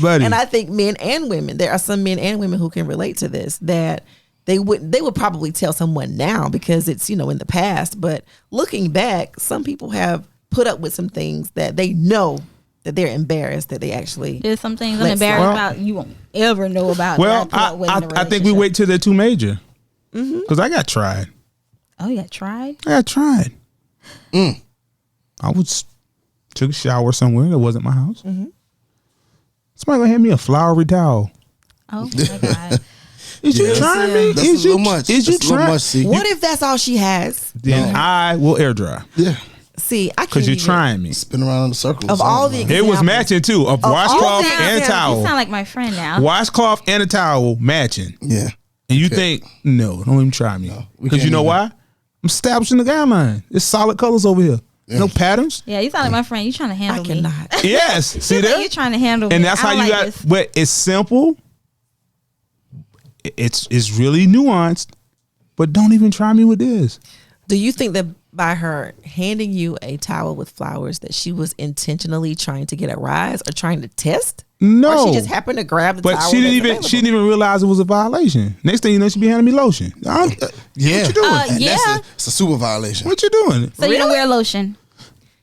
buddy. and I think men and women. There are some men and women who can relate to this. That they would probably tell someone now because it's in the past. But looking back, some people have put up with some things that they know that they're embarrassed that they actually. There's some things I'm embarrassed about you won't ever know about. Well, I think we wait till they're too major. Because I got tried. Oh, you got tried? I got tried. I took a shower somewhere that wasn't my house. Somebody gonna hand me a flowery towel. Oh my God. Is you trying me? That's Is a you little much. Is you That's a little trying? much, see. What if that's all she has? Then I will air dry. Yeah. See, I can't. Because you're even- trying me. Spin around in the circle. Of all the It was matching too. A washcloth things, and a yeah. You towel. sound like my friend now. Washcloth and a towel matching. Yeah. And you think, no, don't even try me. we Because you can't know even. why? I'm establishing the guideline. It's solid colors over here. Yeah. No patterns. Yeah, you sound like my friend. You trying to handle I me. cannot. Yes. See Like that? you're trying to handle me. And that's I how don't you like got. this. But it's simple. It's really nuanced. But don't even try me with this. Do you think that by her handing you a towel with flowers that she was intentionally trying to get a rise or trying to test? No. Or she just happened to grab the But towel? she didn't that's even. available? She didn't even realize it was a violation. Next thing you know, she be handing me lotion. Yeah. What you doing? Yeah. It's a super violation. What you doing? So you don't wear lotion.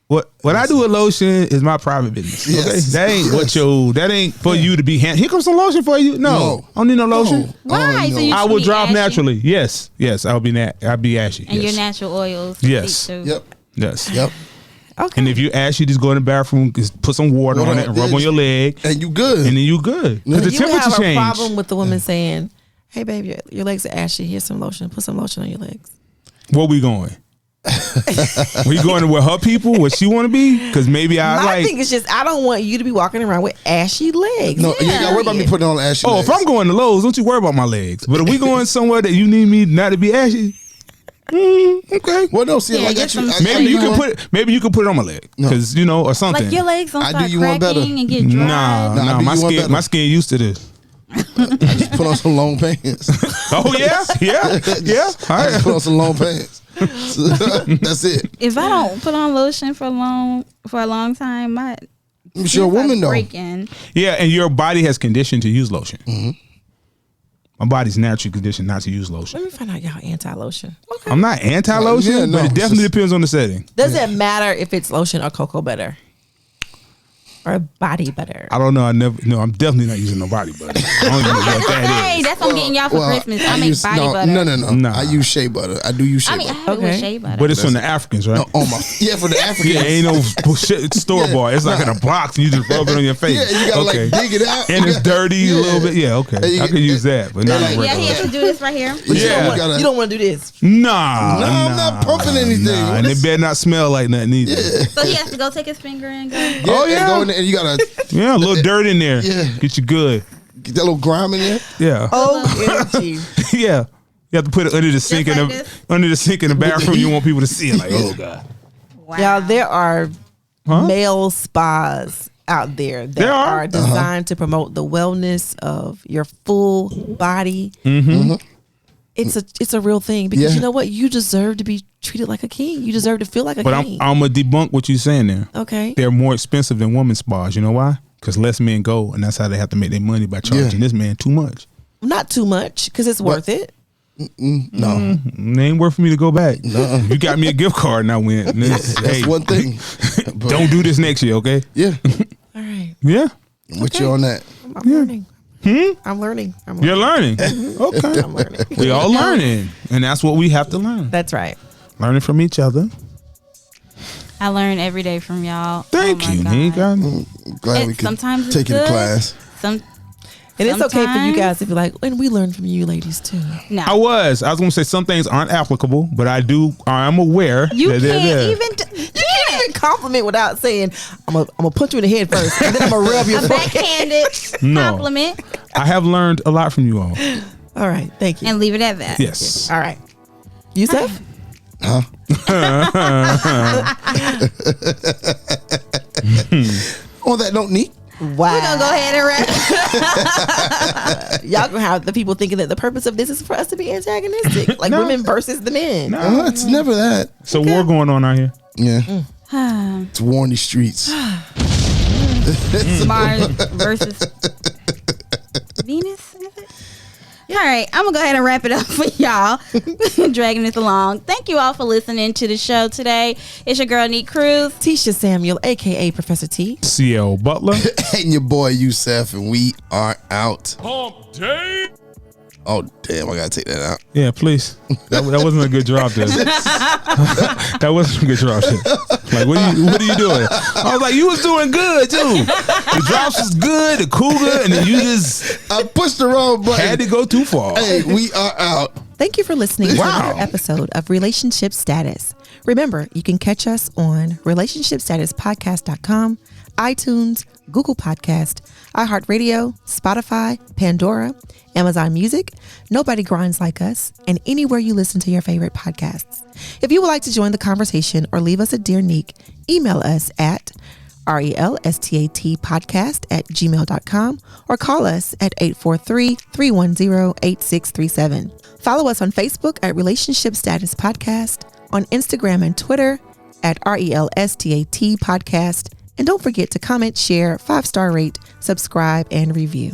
What I do with lotion is my private business. Yes. Okay, that ain't what your. That ain't for you to be. Here comes some lotion for you. No, I don't need no lotion. Why? So you I should will be drop ashy? naturally. Yes, I'll be I'll be ashy. And yes. your natural oils. Yes. seep through. Yep. Yes. Yep. Okay. And if you ashy, just go in the bathroom, just put some water on it, and rub on your leg, And you good. and then you good. Because the you temperature have a change. problem with the woman saying, "Hey, babe, your legs are ashy. Here's some lotion. Put some lotion on your legs." Where we going? We going with her people? What she want to be? Because maybe I My like. thing is just I don't want you to be walking around with ashy legs. No, you ain't got to worry about me putting on ashy Oh, legs. if I'm going to Lowe's, don't you worry about my legs. But if we going somewhere that you need me not to be ashy, okay. Well, no, see, Yeah, I get got you. some- Maybe you can put it. Maybe you can put it on my leg, because or something. Like your legs don't I do start you one better. cracking and get dry. Nah, Nah, I do my you one skin. better. My skin used to this. just put on some long pants. Oh yeah, yeah, yeah. All I right. just put on some long pants. That's it. If I don't put on lotion for a long time, my I'm sure a woman though. breaking. Yeah, and your body has conditioned to use lotion. Mm-hmm. My body's naturally conditioned not to use lotion. Let me find out y'all anti-lotion. Okay. I'm not anti-lotion, Yeah, no, but it it's definitely just- depends on the setting. Does it matter if it's lotion or cocoa butter? Or body butter? I don't know. I'm definitely not using no body butter. I don't even know what that Hey, is. that's what I'm getting y'all for Christmas. I make body butter. No. Nah. I use shea butter. I do use shea I mean, I butter. have it with Okay. shea butter. But it's from the Africans, right? No, on my for the Africans. Yeah, ain't no bullshit store bought. It's like in a box and you just rub it on your face. Yeah, you gotta like dig it out. And You it's gotta- dirty a little bit. Yeah, okay. And you I get- could use that, but not like- regular. Yeah, he has to do this right here. But Yeah. You don't want to do this. Nah. No, I'm not pumping anything. Nah, and it better not smell like nothing either. Yeah, So he has to go take his finger and go. Oh, yeah. And go in there and you gotta a little dirt in there. Yeah. Get you good. get that little grime in there. Yeah. OMG. Yeah. You have to put it under the sink like in this? the bathroom. You want people to see it. Like, oh God. Wow. Y'all, there are male spas out there that There are? are designed to promote the wellness of your full body. Mm-hmm. It's a real thing because Yeah. you know what? You deserve to be treated like a king. You deserve to feel like a But king. I'm gonna debunk what you're saying there. Okay. They're more expensive than women's spas. You know why? Because less men go, and that's how they have to make their money by charging this man too much. Not too much because it's worth it. No. It ain't worth for me to go back. No. You got me a gift card and I went. That's one thing. But Don't do this next year, okay? yeah. All right. Yeah. I'm with you on that. I'm learning. I'm learning. You're learning. Okay. I'm learning. We all learning. And that's what we have to learn. That's right. Learning from each other. I learn every day from y'all. Thank Oh my you, God. Nique. I'm glad we could Sometimes it's take you to good. class. And it's okay for you Sometimes- guys to be like, and we learn from you ladies too. No. I was going to say some things aren't applicable, but I'm aware You that can't they're there. even. You can't even compliment without saying, I'm gonna punch you in the head first, and then I'm gonna rub your A forehead. backhanded No. compliment I have learned a lot from you all. All right, thank you. and leave it at that. Yes. All right, Yusuf. Huh? On that note, Nique. Wow. We're gonna go ahead and wrap. Y'all gonna have the people thinking that the purpose of this is for us to be antagonistic, like No. women versus the men. It's never that. So war going on out here. Yeah. It's war in these streets. Mars versus Venus. Is it? All right, I'm gonna go ahead and wrap it up for y'all. Dragging this along. Thank you all for listening to the show today. It's your girl Nique Cruz. Tisha Samuel, aka Professor T. CL Butler. And your boy Yusuf, and we are out. Hump day. Oh, damn, I gotta take that out. Yeah, please. That wasn't a good drop there. That wasn't a good drop there. Like, what are you doing? I was like, you was doing good too. The drops was good, the cool good, and then you just I pushed the wrong button. had to go too far. Hey, we are out. Thank you for listening to Wow. another episode of Relationship Status. Remember, you can catch us on relationshipstatuspodcast.com, iTunes, Google Podcast, iHeartRadio, Spotify, Pandora, Amazon Music, Nobody Grinds Like Us, and anywhere you listen to your favorite podcasts. If you would like to join the conversation or leave us a Dear Nique, email us at relstatpodcast@gmail.com or call us at 843-310-8637. Follow us on Facebook at Relationship Status Podcast, on Instagram and Twitter at RELSTAT Podcast, and don't forget to comment, share, 5-star rate, subscribe, and review.